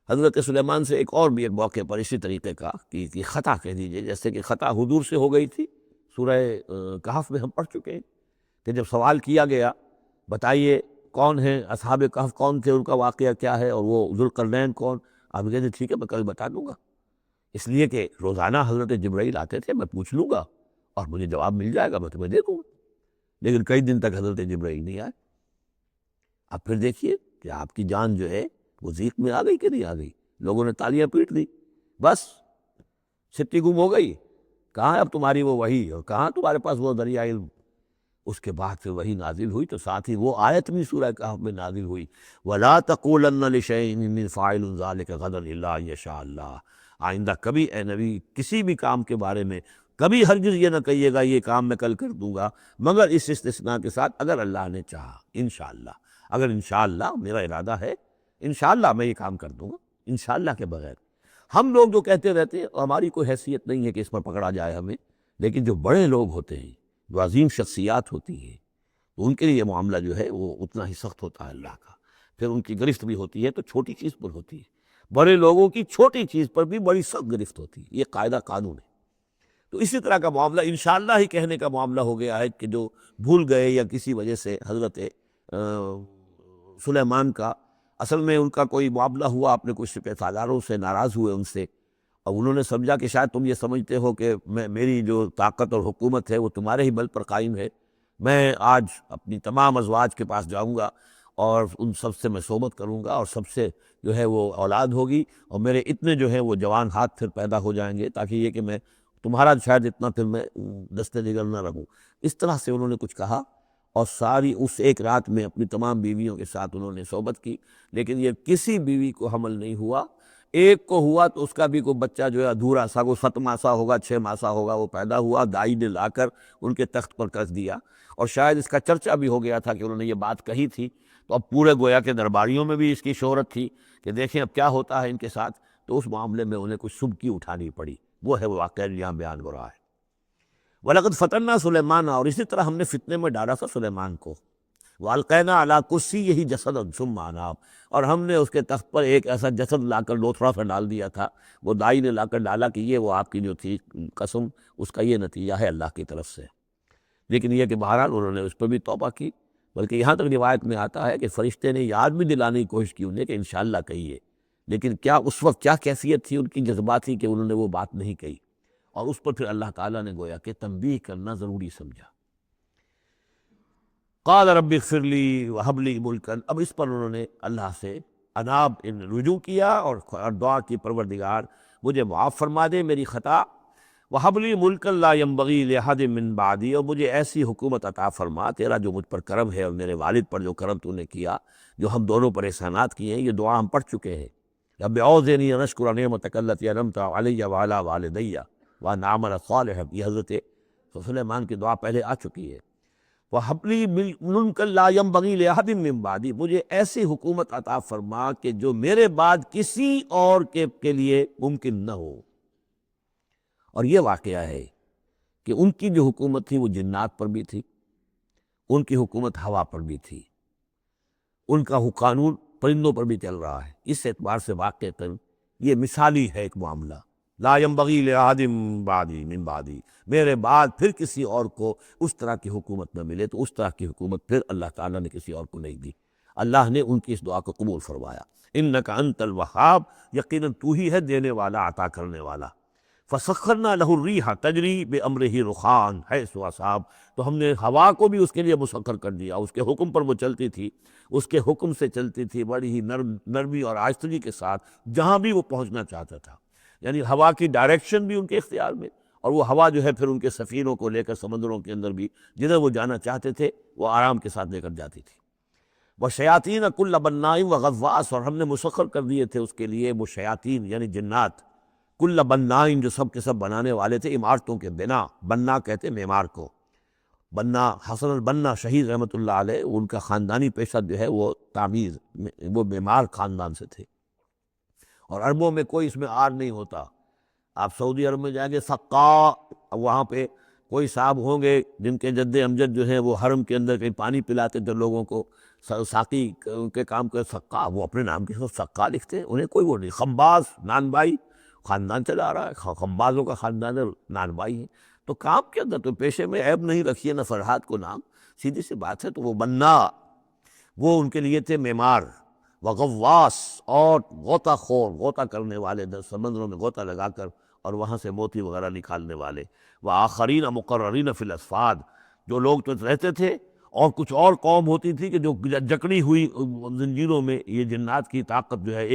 حضرت سلیمان سے ایک اور بھی ایک موقع پر اسی طریقے کا کہ خطا کہہ دیجئے، جیسے کہ خطا حضور سے ہو گئی تھی، سورہ کہف میں ہم پڑھ چکے ہیں کہ جب سوال کیا گیا بتائیے کون ہیں اصحاب کہف، کون تھے، ان کا واقعہ کیا ہے، اور وہ ذوالقرنین کون، آپ کہتے ٹھیک ہے میں کل بتا دوں گا، اس لیے کہ روزانہ حضرت جبرائیل آتے تھے، میں پوچھ لوں گا اور مجھے جواب مل جائے گا، میں تمہیں دے دوں گا۔ لیکن کئی دن تک حضرت جبرائیل نہیں آئے۔ اب پھر دیکھیے کہ آپ کی جان جو ہے وہ ضیق میں آ گئی کہ نہیں آ گئی، لوگوں نے تالیاں پیٹ دی، بس چھٹی گم ہو گئی، کہاں ہے اب تمہاری وہ وحی، اور کہاں تمہارے پاس وہ دریائے علم۔ اس کے بعد پھر وحی نازل ہوئی، تو ساتھ ہی وہ آیت بھی سورہ کہف میں نازل ہوئی، وَلَا تَقُولَنَّ لِشَيْءٍ إِنِّي فَاعِلٌ ذَلِكَ غَدًا إِلَّا أَن يَشَاءَ اللَّهُ۔ آئندہ کبھی اے نبی کسی بھی کام کے بارے میں کبھی ہرگز یہ نہ کہیے گا یہ کام میں کل کر دوں گا، مگر اس استثناء کے ساتھ اگر اللہ نے چاہا، انشاءاللہ، اگر انشاءاللہ میرا ارادہ ہے، انشاءاللہ میں یہ کام کر دوں گا، انشاءاللہ کے بغیر۔ ہم لوگ جو کہتے رہتے ہیں، ہماری کوئی حیثیت نہیں ہے کہ اس پر پکڑا جائے ہمیں، لیکن جو بڑے لوگ ہوتے ہیں، جو عظیم شخصیات ہوتی ہیں، تو ان کے لیے یہ معاملہ جو ہے وہ اتنا ہی سخت ہوتا ہے اللہ کا، پھر ان کی گرفت بھی ہوتی ہے تو چھوٹی چیز پر ہوتی ہے، بڑے لوگوں کی چھوٹی چیز پر بھی بڑی سخت گرفت ہوتی ہے، یہ قاعدہ قانون ہے۔ تو اسی طرح کا معاملہ انشاءاللہ ہی کہنے کا معاملہ ہو گیا ہے کہ جو بھول گئے یا کسی وجہ سے حضرت سلیمان کا، اصل میں ان کا کوئی معاملہ ہوا، اپنے کچھ سپہ سالاروں سے ناراض ہوئے ان سے، اور انہوں نے سمجھا کہ شاید تم یہ سمجھتے ہو کہ میری جو طاقت اور حکومت ہے وہ تمہارے ہی بل پر قائم ہے، میں آج اپنی تمام ازواج کے پاس جاؤں گا اور ان سب سے میں صحبت کروں گا، اور سب سے جو ہے وہ اولاد ہوگی، اور میرے اتنے جو ہیں وہ جوان ہاتھ پھر پیدا ہو جائیں گے، تاکہ یہ کہ میں تمہارا شاید اتنا پھر میں دست جگر نہ رہوں۔ اس طرح سے انہوں نے کچھ کہا، اور ساری اس ایک رات میں اپنی تمام بیویوں کے ساتھ انہوں نے صحبت کی، لیکن یہ کسی بیوی کو حمل نہیں ہوا، ایک کو ہوا تو اس کا بھی کوئی بچہ جو ہے ادھورا سا، وہ 7 ماسہ ہوگا 6 ماسہ ہوگا، وہ پیدا ہوا، دائی نے لا کر ان کے تخت پر کس دیا، اور شاید اس کا چرچا بھی ہو گیا تھا کہ انہوں نے یہ بات کہی تھی، تو اب پورے گویا کے درباریوں میں بھی اس کی شہرت تھی کہ دیکھیں اب کیا ہوتا ہے ان کے ساتھ، تو اس معاملے میں انہیں کچھ سبکی اٹھانی پڑی، وہ ہے وہ واقعہ یہاں بیان ہو رہا ہے۔ وَلَقَدْ فَتَنَّا سُلَيْمَانَ، اور اسی طرح ہم نے فتنے میں ڈالا تھا سلیمان کو، وَأَلْقَيْنَا عَلَىٰ كُرْسِيِّهِ جَسَدًا ثُمَّ أَنَابَ، اور ہم نے اس کے تخت پر ایک ایسا جسد لا کر لوتھڑا سا ڈال دیا تھا، وہ دائی نے لا کر ڈالا کہ یہ وہ آپ کی جو تھی قسم، اس کا یہ نتیجہ ہے اللہ کی طرف سے۔ لیکن یہ کہ بہرحال انہوں نے اس پر بھی توبہ کی، بلکہ یہاں تک روایت میں آتا ہے کہ فرشتے نے یاد بھی دلانے کی کوشش کی انہیں کہ انشاءاللہ کہیے، لیکن کیا اس وقت کیا کیفیت تھی ان کی جذباتی کہ انہوں نے وہ بات نہیں کہی، اور اس پر پھر اللہ تعالیٰ نے گویا کہ تنبیہ کرنا ضروری سمجھا۔ قال رب اغفر لی وہب لی ملکا، اب اس پر انہوں نے اللہ سے اناب رجوع کیا اور دعا کی، پروردگار مجھے معاف فرما دے میری خطا، وہب لی ملکا لا ينبغی لأحد من بعدی، اور مجھے ایسی حکومت عطا فرما، تیرا جو مجھ پر کرم ہے اور میرے والد پر جو کرم تو نے کیا، جو ہم دونوں پر احسانات کیے ہیں، یہ دعا ہم پڑھ چکے ہیں، رب اوزعنی ان اشکر نعمتک التی انعمت علی وعلی والدی وان اعمل صالحا، یہ حضرت سلیمان کی دعا پہلے آ چکی ہے۔ وَهَبْ لِي مُلْكًا لَا يَنبَغِي لِأَحَدٍ مِّن بَعْدِي، مجھے ایسی حکومت عطا فرما کہ جو میرے بعد کسی اور کے لیے ممکن نہ ہو۔ اور یہ واقعہ ہے کہ ان کی جو حکومت تھی وہ جنات پر بھی تھی، ان کی حکومت ہوا پر بھی تھی، ان کا قانون پرندوں پر بھی چل رہا ہے۔ اس اعتبار سے واقعتاً یہ مثالی ہے ایک معاملہ، لا ينبغی لأحد من بعدی، میرے بعد پھر کسی اور کو اس طرح کی حکومت نہ ملے، تو اس طرح کی حکومت پھر اللہ تعالیٰ نے کسی اور کو نہیں دی۔ اللہ نے ان کی اس دعا کو قبول فرمایا، انک انت الوہاب، یقیناً تو ہی ہے دینے والا، عطا کرنے والا۔ فسخرنا له الریح تجری بامرہ رخاء حیث اصاب، تو ہم نے ہوا کو بھی اس کے لیے مسخر کر دیا، اس کے حکم پر وہ چلتی تھی، اس کے حکم سے چلتی تھی، بڑی ہی نرمی اور آہستگی کے ساتھ جہاں بھی وہ پہنچنا چاہتا تھا، یعنی ہوا کی ڈائریکشن بھی ان کے اختیار میں، اور وہ ہوا جو ہے پھر ان کے سفینوں کو لے کر سمندروں کے اندر بھی جدھر وہ جانا چاہتے تھے وہ آرام کے ساتھ لے کر جاتی تھی۔ وَشَيَاطِينَ كُلَّ بَنَّاءٍ وَغَوَّاصٍ، اور ہم نے مسخر کر دیے تھے اس کے لیے وہ شیاطین یعنی جنات، کل بنائن جو سب کے سب بنانے والے تھے، عمارتوں کے بنا، بنا کہتے معمار کو، بنا حسن البنا شہید رحمۃ اللہ علیہ، ان کا خاندانی پیشہ جو ہے وہ تعمیر، وہ معمار خاندان سے تھے، اور عربوں میں کوئی اس میں آر نہیں ہوتا۔ آپ سعودی عرب میں جائیں گے سقا، وہاں پہ کوئی صاحب ہوں گے جن کے جد امجد جو ہیں وہ حرم کے اندر کہیں پانی پلاتے تھے لوگوں کو، ساقی کے کام کر، سقا وہ اپنے نام کے ساتھ سقا لکھتے ہیں، انہیں کوئی وہ نہیں۔ خمباز نان بائی خاندان چلا رہا ہے، خمبازوں کا خاندان نان بائی ہے، تو کام کے اندر تو پیشے میں عیب نہیں رکھیے نہ فرحات کو نام، سیدھی سی بات ہے۔ تو وہ بنا وہ ان کے لیے تھے معمار، وغواص اور غوطہ خور، غوطہ کرنے والے، سمندروں میں غوطہ لگا کر اور وہاں سے موتی وغیرہ نکالنے والے، وآخرین مقررین فی الاسفاد، جو لوگ تو رہتے تھے، اور کچھ اور قوم ہوتی تھی کہ جو جکڑی ہوئی زنجیروں میں، یہ جنات کی طاقت جو ہے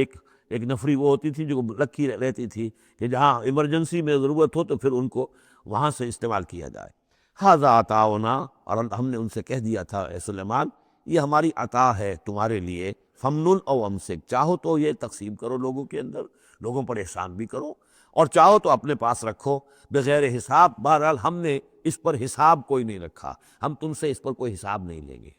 ایک نفری وہ ہوتی تھی جو رکھی رہتی تھی کہ جہاں ایمرجنسی میں ضرورت ہو تو پھر ان کو وہاں سے استعمال کیا جائے۔ ھذا عطاؤنا، اور ہم نے ان سے کہہ دیا تھا اے سلیمان یہ ہماری عطا ہے تمہارے لیے، فمنن او امسک، چاہو تو یہ تقسیم کرو لوگوں کے اندر، لوگوں پر احسان بھی کرو، اور چاہو تو اپنے پاس رکھو بغیر حساب۔ بہرحال ہم نے اس پر حساب کوئی نہیں رکھا، ہم تم سے اس پر کوئی حساب نہیں لیں گے۔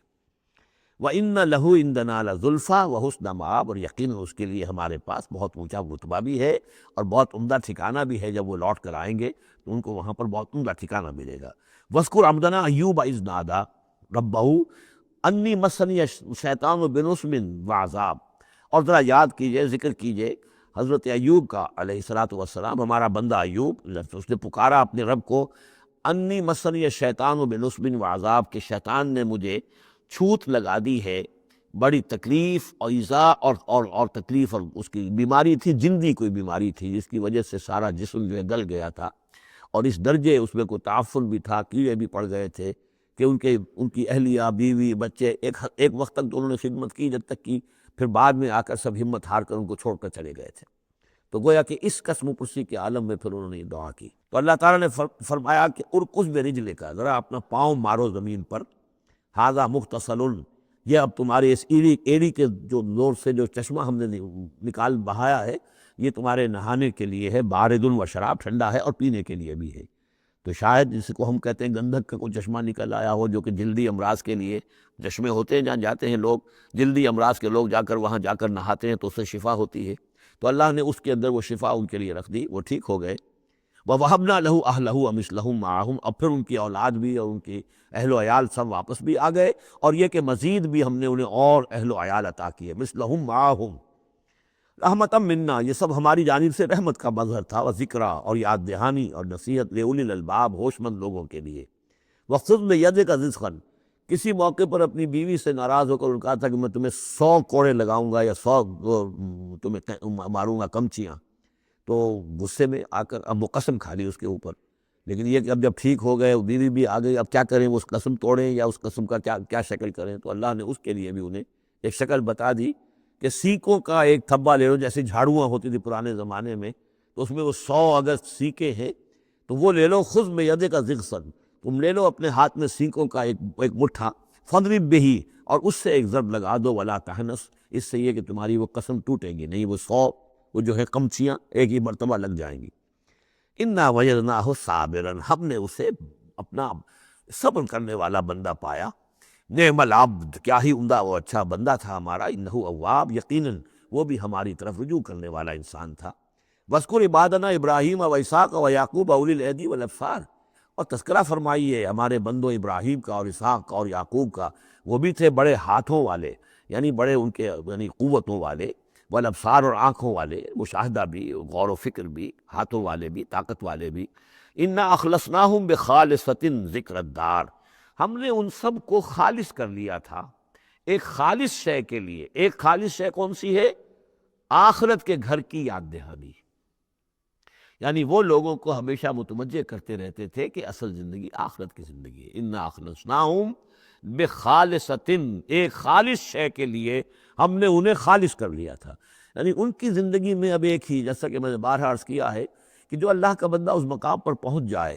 وَإِنَّ لَهُ عِندَنَا لَزُلْفَىٰ وَحُسْنَ مَآبٍ، اور یقیناً اس کے لیے ہمارے پاس بہت اونچا رتبہ بھی ہے اور بہت عمدہ ٹھکانہ بھی ہے، جب وہ لوٹ کر آئیں گے تو ان کو وہاں پر بہت عمدہ ٹھکانہ ملے گا۔ وَاذْكُرْ عَبْدَنَا أَيُّوبَ إِذْ نَادَىٰ رَبَّهُ أَنِّي مَسَّنِيَ الشَّيْطَانُ بِنُصْبٍ وَعَذَابٍ، اور ذرا یاد کیجئے، ذکر کیجئے حضرت ایوب کا علیہ الصلاۃ والسلام، ہمارا بندہ ایوب، اس نے پکارا اپنے رب کو، انی مسنی الشیطان بنصب وعذاب، کہ شیطان نے مجھے چھوت لگا دی ہے، بڑی تکلیف اور ایذا اور تکلیف، اور اس کی بیماری تھی، جلدی کوئی بیماری تھی جس کی وجہ سے سارا جسم جو ہے گل گیا تھا، اور اس درجے اس میں کوئی تعفن بھی تھا، کیڑے بھی پڑ گئے تھے کہ ان کی اہلیہ، بیوی، بچے ایک وقت تک تو انہوں نے خدمت کی، جب تک کی پھر بعد میں آ کر سب ہمت ہار کر ان کو چھوڑ کر چلے گئے تھے۔ تو گویا کہ اس قسم و پرسی کے عالم میں پھر انہوں نے یہ دعا کی، تو اللہ تعالیٰ نے فرمایا کہ ارکض برجلک، ذرا اپنا پاؤں مارو زمین پر، ھذا مغتسل، یہ اب تمہارے اس ایڑی کے جو زور سے جو چشمہ ہم نے نکال بہایا ہے، یہ تمہارے نہانے کے لیے ہے، بارد و شراب، ٹھنڈا ہے اور پینے کے لیے بھی ہے۔ تو شاید جس کو ہم کہتے ہیں گندھک کا کوئی چشمہ نکل آیا ہو، جو کہ جلدی امراض کے لیے چشمے ہوتے ہیں جہاں جاتے ہیں لوگ، جلدی امراض کے لوگ جا کر وہاں جا کر نہاتے ہیں تو اس سے شفا ہوتی ہے، تو اللہ نے اس کے اندر وہ شفا ان کے لیے رکھ دی، وہ ٹھیک ہو گئے۔ وَوَهَبْنَا لَهُ أَهْلَهُ وَمِثْلَهُم مَّعَهُمْ، اب پھر ان کی اولاد بھی اور ان کی اہل و عیال سب واپس بھی آ گئے، اور یہ کہ مزید بھی ہم نے انہیں اور اہل و عیال عطا کیے، مِثْلَهُم مَّعَهُم رحمتًا منا، یہ سب ہماری جانب سے رحمت کا مظہر تھا، وذکریٰ، اور یاد دہانی اور نصیحت، لِأُولِي الْأَلْباب، ہوش مند لوگوں کے لیے۔ وَخْفِضْ بِيَدِكَ رِزْقًا، کسی موقع پر اپنی بیوی سے ناراض ہو کر ان کہا تھا کہ میں تمہیں 100 کوڑے لگاؤں گا یا 100 تمہیں ماروں گا کمچیاں، تو غصے میں آ کر اب وہ قسم کھا لی اس کے اوپر. لیکن یہ کہ اب جب ٹھیک ہو گئے، بیوی بھی آ گئی، اب کیا کریں، وہ اس قسم توڑیں یا اس قسم کا کیا شکل کریں؟ تو اللہ نے اس کے لیے بھی انہیں ایک شکل بتا دی کہ سیکوں کا ایک تھبا لے لو، جیسے جھاڑوਆਂ ہوتی تھی پرانے زمانے میں، تو اس میں وہ 100 اگر سیکے ہیں تو وہ لے لو، خذ بیدک ضغثا، تم لے لو اپنے ہاتھ میں سیکوں کا ایک مٹھا، فاضرب بہ، اور اس سے ایک ضرب لگا دو، ولا تحنث، اس سے یہ کہ تمہاری وہ قسم ٹوٹے گی نہیں، وہ 100 وہ جو ہے قمچیاں ایک ہی مرتبہ لگ جائیں گی. انا وجدناہ صابرا، ہم نے اسے اپنا صبر کرنے والا بندہ پایا. نعم العبد، کیا ہی عمدہ وہ اچھا بندہ تھا ہمارا. انہ اواب، یقیناً وہ بھی ہماری طرف رجوع کرنے والا انسان تھا. وذکر عبادنا ابراہیم و اسحاق و یعقوب اولی الایدی والابصار، اور تذکرہ فرمائیے ہمارے بندوں ابراہیم کا اور اسحاق کا اور یعقوب کا، وہ بھی تھے بڑے ہاتھوں والے، یعنی بڑے ان کے یعنی قوتوں والے، والابصار، اور آنکھوں والے، مشاہدہ بھی، غور و فکر بھی، ہاتھوں والے بھی، طاقت والے بھی. انا اخلصناہم بخالصۃ ذکر الدار، ہم نے ان سب کو خالص کر لیا تھا ایک خالص شے کے لیے. ایک خالص شے کون سی ہے؟ آخرت کے گھر کی یاد دہانی. یعنی وہ لوگوں کو ہمیشہ متوجہ کرتے رہتے تھے کہ اصل زندگی آخرت کی زندگی ہے. انا اخلصناہم بخالصۃ، ایک خالص شے کے لیے ہم نے انہیں خالص کر لیا تھا. یعنی ان کی زندگی میں اب ایک ہی، جیسا کہ میں نے بارہا عرض کیا ہے کہ جو اللہ کا بندہ اس مقام پر پہنچ جائے،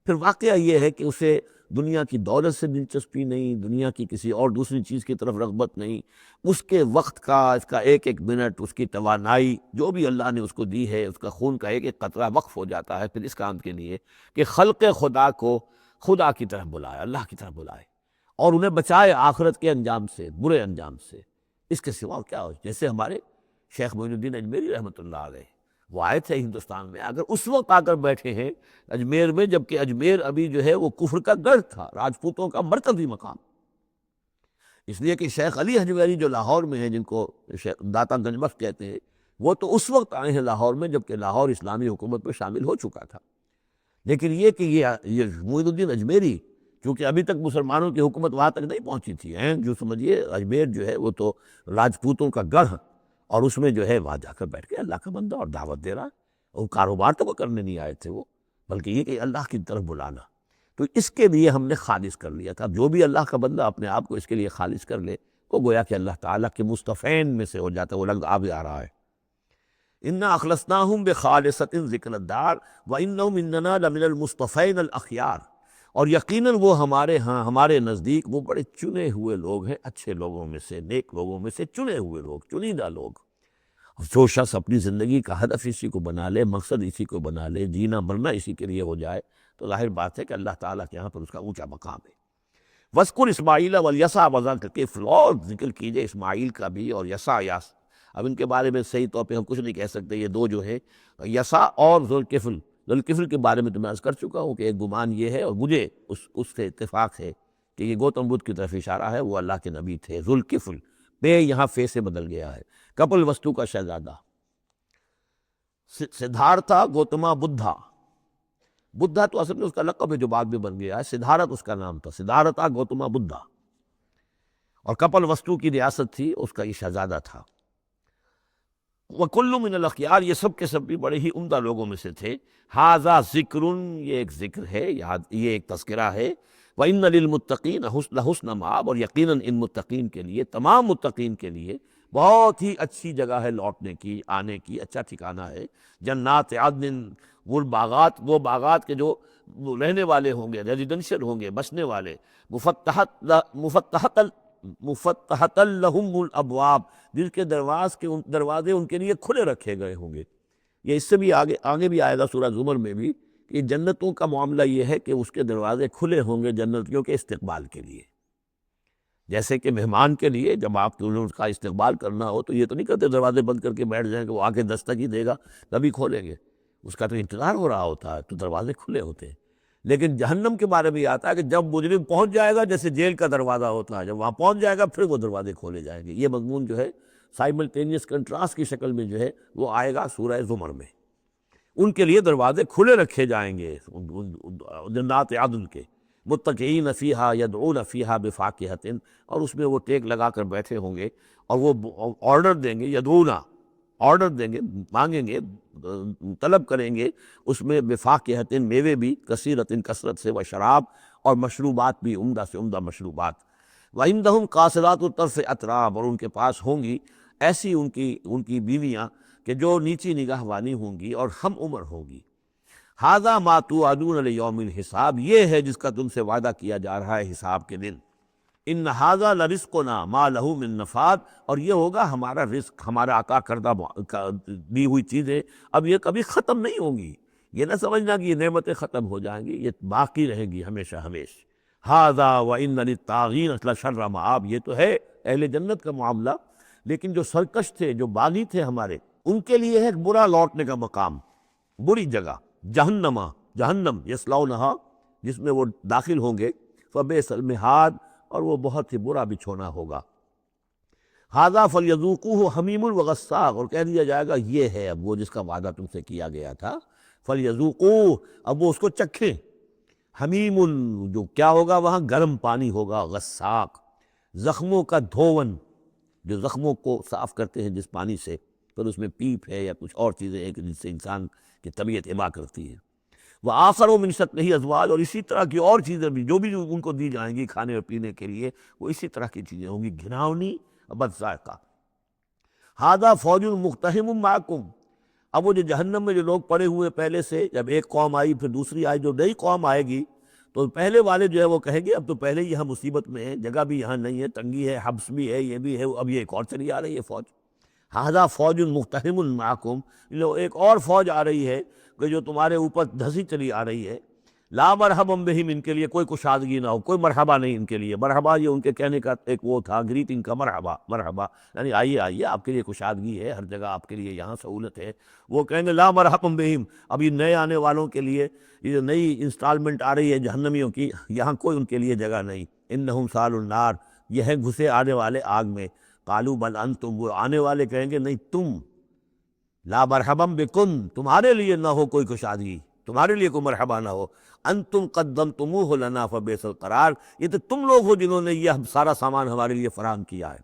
پھر واقعہ یہ ہے کہ اسے دنیا کی دولت سے دلچسپی نہیں، دنیا کی کسی اور دوسری چیز کی طرف رغبت نہیں. اس کے وقت کا، اس کا ایک ایک منٹ، اس کی توانائی جو بھی اللہ نے اس کو دی ہے، اس کا خون کا ایک ایک قطرہ وقف ہو جاتا ہے پھر اس کام کے لیے کہ خلق خدا کو خدا کی طرف بلائے، اللہ کی طرف بلائے، اور انہیں بچائے آخرت کے انجام سے، برے انجام سے. اس کے سوا کیا ہو؟ جیسے ہمارے شیخ معین الدین اجمیری رحمۃ اللہ علیہ، وہ آئے تھے ہندوستان میں، اگر اس وقت آ کر بیٹھے ہیں اجمیر میں، جبکہ اجمیر ابھی جو ہے وہ کفر کا گڑھ تھا، راجپوتوں کا مرکزی مقام. اس لیے کہ شیخ علی حجویری جو لاہور میں ہیں، جن کو داتا گنج بخش کہتے ہیں، وہ تو اس وقت آئے ہیں لاہور میں جبکہ لاہور اسلامی حکومت میں شامل ہو چکا تھا. لیکن یہ کہ یہ معین الدین اجمیری، کیونکہ ابھی تک مسلمانوں کی حکومت وہاں تک نہیں پہنچی تھی، جو سمجھیے اجمیر جو ہے وہ تو راجپوتوں کا گڑھ، اور اس میں جو ہے وہاں جا کر بیٹھ کے اللہ کا بندہ اور دعوت دے رہا ہے. اور کاروبار تو وہ کرنے نہیں آئے تھے وہ، بلکہ یہ کہ اللہ کی طرف بلانا. تو اس کے لیے ہم نے خالص کر لیا تھا. جو بھی اللہ کا بندہ اپنے آپ کو اس کے لیے خالص کر لے، وہ گویا کہ اللہ تعالیٰ کے مصطفین میں سے ہو جاتا ہے. وہ لفظ آ رہا ہے، انا اخلصناہم بخالصۃ ذکر الدار وانہم اننا لمن المصطفین الاخیار، اور یقیناً وہ ہمارے ہاں، ہمارے نزدیک وہ بڑے چنے ہوئے لوگ ہیں، اچھے لوگوں میں سے، نیک لوگوں میں سے چنے ہوئے لوگ، چنیدہ لوگ. جو شخص اپنی زندگی کا ہدف اسی کو بنا لے، مقصد اسی کو بنا لے، جینا مرنا اسی کے لیے ہو جائے، تو ظاہر بات ہے کہ اللہ تعالیٰ کے یہاں پر اس کا اونچا مقام ہے. وَاذْكُرْ اسماعیل والیسع وذا الکفل، اور ذکر کیجئے اسماعیل کا بھی اور یسع. اب ان کے بارے میں صحیح طور پہ ہم کچھ نہیں کہہ سکتے، یہ دو جو ہیں یسع اور ذوالکفل. ذوالکفل کے بارے میں تو میں عرض کر چکا ہوں کہ ایک گمان یہ ہے، اور مجھے اس سے اتفاق ہے کہ یہ گوتم بدھ کی طرف اشارہ ہے، وہ اللہ کے نبی تھے. ذوالکفل، پے یہاں فے سے بدل گیا ہے. کپل وستو کا شہزادہ، سدھارتھا گوتما بدھا. بدھا تو اصل میں اس کا لقب ہے جو بعد میں بن گیا ہے، سدھارتھ اس کا نام تھا، سدھارتھا گوتما بدھا. اور کپل وستو کی ریاست تھی، اس کا یہ شہزادہ تھا. وَكُلُّ مِنَ الْأَخْيَارِ، یہ سب کے سب بھی بڑے ہی عمدہ لوگوں میں سے تھے. ھذا ذکر، یہ ایک ذکر ہے، یہ ایک تذکرہ ہے. وَإِنَّ لِلْمُتَّقِينَ لَحُسْنَ مآب، اور یقیناً ان متقین کے لیے، تمام متقین کے لیے بہت ہی اچھی جگہ ہے لوٹنے کی، آنے کی، اچھا ٹھکانہ ہے. جنات عدن، وہ باغات کے جو رہنے والے ہوں گے، ریزیڈنشل ہوں گے، بسنے والے. مفتحۃ لہم الابواب، جن کے دروازے ان کے لیے کھلے رکھے گئے ہوں گے. یہ اس سے بھی آگے بھی آئے گا سورہ زمر میں بھی کہ جنتوں کا معاملہ یہ ہے کہ اس کے دروازے کھلے ہوں گے جنتیوں کے استقبال کے لیے. جیسے کہ مہمان کے لیے جب آپ ان کا استقبال کرنا ہو تو یہ تو نہیں کرتے دروازے بند کر کے بیٹھ جائیں کہ وہ آ کے دستک ہی دے گا تبھی کھولیں گے، اس کا تو انتظار ہو رہا ہوتا ہے، تو دروازے کھلے ہوتے ہیں. لیکن جہنم کے بارے میں یہ آتا ہے کہ جب مجرم پہنچ جائے گا، جیسے جیل کا دروازہ ہوتا ہے، جب وہاں پہنچ جائے گا پھر وہ دروازے کھولے جائیں گے. یہ مضمون جو ہے سائملٹینیس کنٹراسٹ کی شکل میں جو ہے وہ آئے گا سورہ زمر میں. ان کے لیے دروازے کھلے رکھے جائیں گے جنات عدن کے. متکئین فیہا یدعون فیہا بفاکہۃ، اور اس میں وہ ٹیک لگا کر بیٹھے ہوں گے اور وہ آرڈر دیں گے، یدعونا آرڈر دیں گے، مانگیں گے، طلب کریں گے اس میں بفاکہۃ میوے بھی، کثیرۃ کثرت سے، و شراب اور مشروبات بھی، عمدہ سے عمدہ مشروبات، وعندہم قاصرات الطرف اتراب، اور ان کے پاس ہوں گی ایسی ان کی بیویاں کہ جو نیچی نگاہ وانی ہوں گی اور ہم عمر ہوں گی۔ ھذا ما توعدون لیوم الحساب، یہ ہے جس کا تم سے وعدہ کیا جا رہا ہے حساب کے دن۔ ان ھذا لرزقنا ما لہ من نفاد، اور یہ ہوگا ہمارا رزق، ہمارا عطا کردہ دی ہوئی چیزیں اب یہ کبھی ختم نہیں ہوں گی۔ یہ نہ سمجھنا کہ یہ نعمتیں ختم ہو جائیں گی، یہ باقی رہیں گی ہمیشہ ہمیشہ۔ ھذا وان للطاغین لشر مآب، یہ تو ہے اہل جنت کا معاملہ، لیکن جو سرکش تھے، جو باغی تھے ہمارے، ان کے لیے ہے ایک برا لوٹنے کا مقام، بری جگہ، جہنم یصلونھا، جس میں وہ داخل ہوں گے، فبئس المہاد، اور وہ بہت ہی برا بچھونا ہوگا۔ ھذا فلیذوقوہ حمیم وغساق، اور کہہ دیا جائے گا یہ ہے اب وہ جس کا وعدہ تم سے کیا گیا تھا، فلیذوقوہ، اب وہ اس کو چکھیں۔ حمیم، جو کیا ہوگا وہاں، گرم پانی ہوگا، غساق، زخموں کا دھون، جو زخموں کو صاف کرتے ہیں جس پانی سے، پھر اس میں پیپ ہے یا کچھ اور چیزیں ہیں کہ جس سے انسان کی طبیعت ابا کرتی ہے۔ وآخر من شکلہ ازواج، اور اسی طرح کی اور چیزیں بھی جو بھی ان کو دی جائیں گی کھانے اور پینے کے لیے، وہ اسی طرح کی چیزیں ہوں گی، گھناؤنی اور بد ذائقہ۔ ھذا فوج مقتحم معکم، اب وہ جو جہنم میں جو لوگ پڑے ہوئے پہلے سے، جب ایک قوم آئی پھر دوسری آئی، جو نئی قوم آئے گی تو پہلے والے جو ہے وہ کہیں گے اب تو پہلے ہی یہاں مصیبت میں ہے، جگہ بھی یہاں نہیں ہے، تنگی ہے، حبس بھی ہے، یہ بھی ہے، اب یہ ایک اور چلی آ رہی ہے فوج۔ ھذا فوج مقتحم معکم، ایک اور فوج آ رہی ہے کہ جو تمہارے اوپر دھسی چلی آ رہی ہے۔ لا مرحبا بہم، ان کے لیے کوئی کشادگی نہ ہو، کوئی مرحبا نہیں ان کے لیے۔ مرحبا یہ ان کے کہنے کا ایک وہ تھا، گریٹنگ کا، مرحبا مرحبا، یعنی آئیے آئیے، آپ کے لیے کشادگی ہے، ہر جگہ آپ کے لیے یہاں سہولت ہے۔ وہ کہیں گے لا مرحبا بہم، اب یہ نئے آنے والوں کے لیے، یہ نئی انسٹالمنٹ آ رہی ہے جہنمیوں کی، یہاں کوئی ان کے لیے جگہ نہیں۔ انہم صالوا النار، یہ ہیں گھسے آنے والے آگ میں۔ قالوا بل انتم، وہ آنے والے کہیں گے نہیں تم، لا مرحبا بکم، تمہارے لیے نہ ہو کوئی کشادگی، تمہارے لیے کوئی مرحبا نہ ہو، انتم قدمتموہ لنا فبئس القرار، یہ تو تم لوگ ہو جنہوں نے یہ سارا سامان ہمارے لیے فراہم کیا ہے،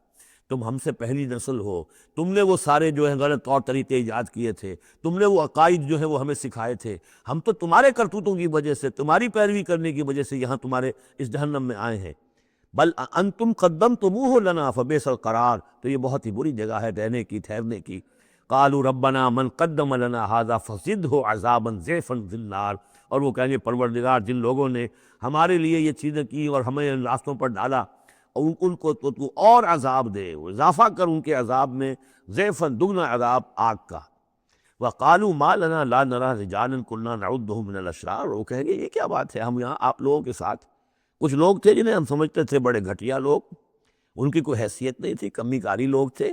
تم ہم سے پہلی نسل ہو، تم نے وہ سارے جو ہے غلط طور طریقے ایجاد کیے تھے، تم نے وہ عقائد جو ہے وہ ہمیں سکھائے تھے، ہم تو تمہارے کرتوتوں کی وجہ سے، تمہاری پیروی کرنے کی وجہ سے یہاں تمہارے اس جہنم میں آئے ہیں۔ بل انتم قدمتموہ لنا فبئس القرار، تو یہ بہت ہی بری جگہ ہے رہنے کی، ٹھہرنے کی۔ قالوا ربنا من قدم لنا هذا فزده عذابا ضعفا في النار، اور وہ کہیں گے پروردگار جن لوگوں نے ہمارے لیے یہ چیزیں کی اور ہمیں ان راستوں پر ڈالا، ان کو تو اور عذاب دے، اضافہ کر ان کے عذاب میں، ضعفا، دگنا عذاب آگ کا۔ وقالوا ما لنا لا نرى رجالا كنا نعدهم من الاشرار، وہ کہیں گے یہ کیا بات ہے، ہم یہاں آپ لوگوں کے ساتھ کچھ لوگ تھے جنہیں ہم سمجھتے تھے بڑے گھٹیا لوگ، ان کی کوئی حیثیت نہیں تھی، کمی کاری لوگ تھے،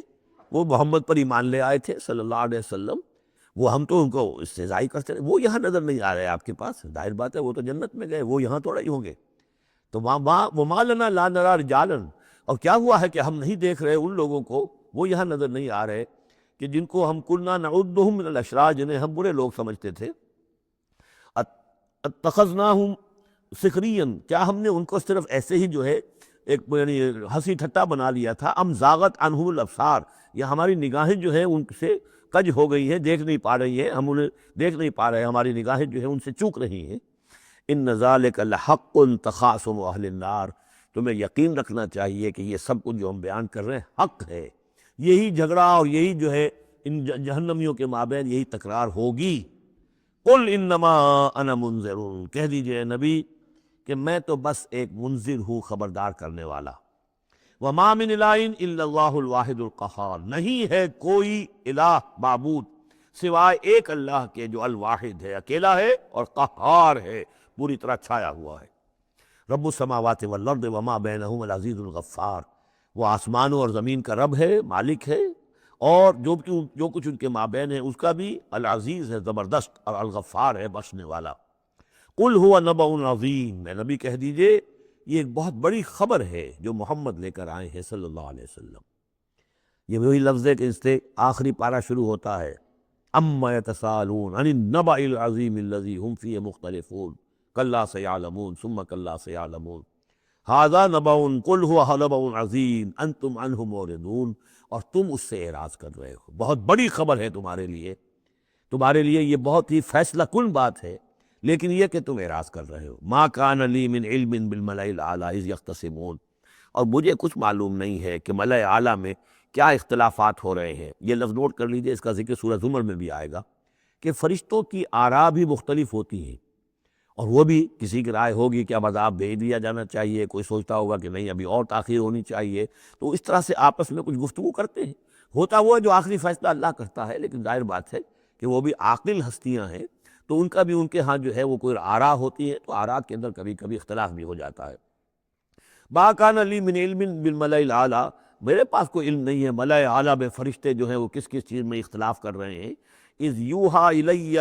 وہ محمد پر ایمان لے آئے تھے صلی اللہ علیہ وسلم، وہ ہم تو ان کو استہزائی کرتے تھے، وہ یہاں نظر نہیں آ رہے آپ کے پاس، ظاہر بات ہے وہ تو جنت میں گئے، وہ یہاں تھوڑا ہی ہوں گے۔ تو وما لنا لا نرى رجالا، اور کیا ہوا ہے کہ ہم نہیں دیکھ رہے ان لوگوں کو، وہ یہاں نظر نہیں آ رہے کہ جن کو ہم كنا نعدهم من الاشرار، جنہیں ہم برے لوگ سمجھتے تھے۔ اتخذناہم سخریا، کیا ہم نے ان کو صرف ایسے ہی جو ہے ایک یعنی ہنسی ٹھٹا بنا لیا تھا، ام زاغت عنہم الابصار، یا ہماری نگاہیں جو ہیں ان سے کج ہو گئی ہیں، دیکھ نہیں پا رہی ہیں، ہم انہیں دیکھ نہیں پا رہے، ہماری نگاہیں جو ہیں ان سے چوک رہی ہیں۔ ان ذالک لحق تخاصم اہل النار، تمہیں یقین رکھنا چاہیے کہ یہ سب کچھ جو ہم بیان کر رہے ہیں حق ہے، یہی جھگڑا اور یہی جو ہے ان جہنمیوں کے مابین یہی تکرار ہوگی۔ قل انما انا منذر، کہہ دیجئے نبی کہ میں تو بس ایک منذر ہوں، خبردار کرنے والا۔ وما من الہ الا اللہ الواحد القہار، نہیں ہے کوئی الہ معبود سوائے ایک اللہ کے جو الواحد ہے، اکیلا ہے اور قہار ہے، پوری طرح چھایا ہوا ہے۔ رب السماوات والارض وما بینہما العزیز الغفار، وہ آسمانوں اور زمین کا رب ہے، مالک ہے، اور جو کچھ ان کے مابین ہے اس کا بھی العزیز ہے، زبردست، اور الغفار ہے، بخشنے والا۔ قل هو نبأ عظیم، میں نبی کہہ دیجئے یہ ایک بہت بڑی خبر ہے جو محمد لے کر آئے ہیں صلی اللہ علیہ وسلم۔ یہ وہی لفظ ہے کہ اس سے آخری پارہ شروع ہوتا ہے، اما یتساءلون عن النبأ العظیم الذی هم فیہ مختلفون، کلا سیعلمون ثم کلا سیعلمون ھذا نبأ قل ھو نبأ عظیم انتم عنہ معرضون، اور تم اس سے اعراض کر رہے ہو، بہت بڑی خبر ہے تمہارے لیے یہ بہت ہی فیصلہ کن بات ہے، لیکن یہ کہ تم اعراض کر رہے ہو۔ ما کان لی من علم بالملأ الاعلی اذ یختصمون، اور مجھے کچھ معلوم نہیں ہے کہ ملأ اعلیٰ میں کیا اختلافات ہو رہے ہیں۔ یہ لفظ نوٹ کر لیجئے، اس کا ذکر سورہ زمر میں بھی آئے گا کہ فرشتوں کی آراء بھی مختلف ہوتی ہیں، اور وہ بھی کسی کی رائے ہوگی کہ اب عذاب بھیج دیا جانا چاہیے، کوئی سوچتا ہوگا کہ نہیں ابھی اور تاخیر ہونی چاہیے، تو اس طرح سے آپس میں کچھ گفتگو کرتے ہیں۔ ہوتا وہ ہے جو آخری فیصلہ اللہ کرتا ہے، لیکن ظاہر بات ہے کہ وہ بھی عاقل ہستیاں ہیں، تو ان کا بھی ان کے ہاں جو ہے وہ کوئی آراء ہوتی ہے، تو آراء کے اندر کبھی کبھی اختلاف بھی ہو جاتا ہے۔ ما کان لی من علم بالملأ الاعلیٰ، میرے پاس کوئی علم نہیں ہے ملأ اعلیٰ میں فرشتے جو ہیں وہ کس کس چیز میں اختلاف کر رہے ہیں۔ اذ یوحی الی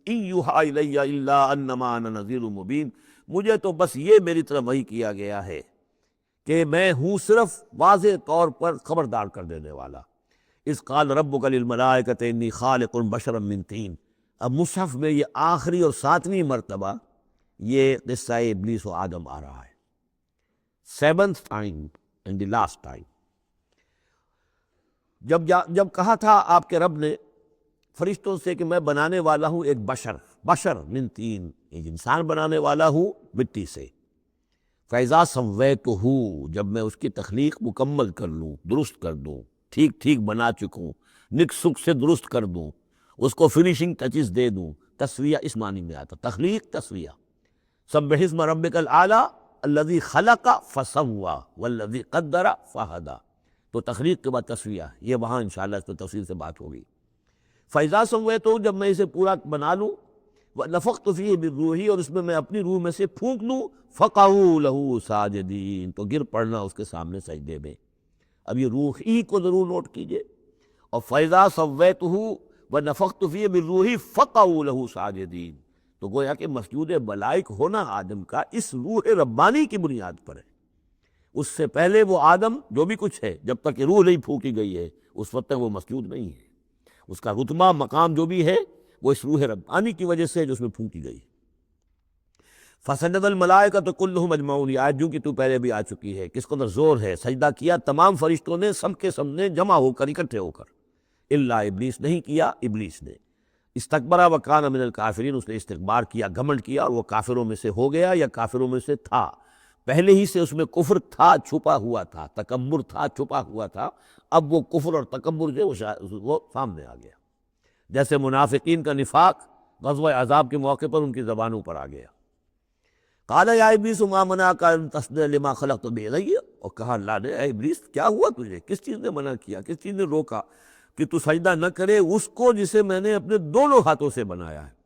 ان یوحی الی الا انما انا نذیر مبین، مجھے تو بس یہ میری طرف وحی کیا گیا ہے کہ میں ہوں صرف واضح طور پر خبردار کر دینے والا۔ اذ قال ربک للملائکۃ انی خالق بشرا من طین، اب مصحف میں یہ آخری اور 7ویں مرتبہ یہ قصہ ابلیس و آدم آ رہا ہے، 7th time and the last time۔ جب کہا تھا آپ کے رب نے فرشتوں سے کہ میں بنانے والا ہوں ایک بشر من طین، ایک انسان بنانے والا ہوں مٹی سے، فَإِذَا سَوَّيْتُهُ، جب میں اس کی تخلیق مکمل کر لوں، درست کر دوں، ٹھیک بنا چکوں، نک سک سے درست کر دوں، اس کو فنیشنگ ٹچز دے دوں، تسویہ اس معنی میں آتا، تخلیق تسویہ۔ سبح اسم ربک الاعلیٰ الذی خلق فسویٰ والذی قدر فہدیٰ، تو تخلیق کے بعد تسویہ، یہ وہاں انشاءاللہ اس پر تفصیل سے بات ہوگی۔ فَإِذَا سَوَّيْتُهُ، جب میں اسے پورا بنا لوں، وَنَفَخْتُ فِيهِ مِن رُوحِی، اور اس میں میں اپنی روح میں سے پھونک لوں، فَقَعُوا لَهُ سَاجِدِینَ، تو گر پڑنا اس کے سامنے سجدے میں۔ اب یہ روح ہی کو ضرور نوٹ کیجئے، اور فَإِذَا سَوَّيْتُهُ وَنَفَخْتُ فِيهِ مِن رُوحِی فَقَعُوا لَهُ سَاجِدِینَ، تو گویا کہ مسجود ملائک ہونا آدم کا اس روح ربانی کی بنیاد پر ہے۔ اس سے پہلے وہ آدم جو بھی کچھ ہے، جب تک کہ روح نہیں پھونکی گئی ہے اس وقت تک وہ مسجود نہیں ہے۔ اس کا رتبہ مقام جو بھی ہے وہ اس روح ربانی کی وجہ سے جو اس میں پھونکی گئی۔ فسجد الملائکۃ کلھم اجمعون، یہ آیت جو کہ تو پہلے بھی آ چکی ہے، کس قدر زور ہے، سجدہ کیا تمام فرشتوں نے سب کے سامنے جمع ہو کر، اکٹھے ہو کر، الا ابلیس، نہیں کیا ابلیس نے، استکبر وکان من الکافرین، اس نے استکبار کیا، گھمنڈ کیا، اور وہ کافروں میں سے ہو گیا یا کافروں میں سے تھا، پہلے ہی سے اس میں کفر تھا، چھپا ہوا تھا، تکبر تھا، چھپا ہوا تھا، اب وہ کفر اور تکبر جو وہ سامنے آ گیا، جیسے منافقین کا نفاق غزوہ احزاب کے موقع پر ان کی زبانوں پر آ گیا۔ قال یا ابلیس ما منعک ان تسجد لما خلقت بیدی، اور کہا اللہ نے اے ابلیس کیا ہوا تجھے، کس چیز نے منع کیا، کس چیز نے روکا کہ تو سجدہ نہ کرے اس کو جسے میں نے اپنے دونوں ہاتھوں سے بنایا ہے۔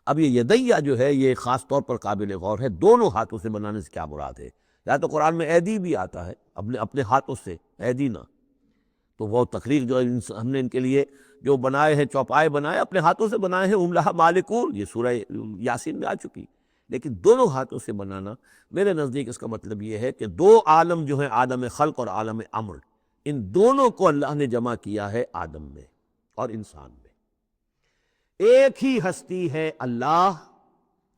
اب یہ یدیہ جو ہے یہ خاص طور پر قابل غور ہے، دونوں ہاتھوں سے بنانے سے کیا مراد ہے؟ یا تو قرآن میں ایدی بھی آتا ہے، اپنے ہاتھوں سے، ایدی نہ، تو وہ تخلیق جو ہم نے ان کے لیے جو بنائے ہیں، چوپائے بنائے اپنے ہاتھوں سے بنائے ہیں، ہم لہا مالکون، یہ سورہ یاسین میں آ چکی، لیکن دونوں ہاتھوں سے بنانا میرے نزدیک اس کا مطلب یہ ہے کہ دو عالم جو ہیں، عالم خلق اور عالم امر، ان دونوں کو اللہ نے جمع کیا ہے آدم میں اور انسان میں۔ ایک ہی ہستی ہے اللہ،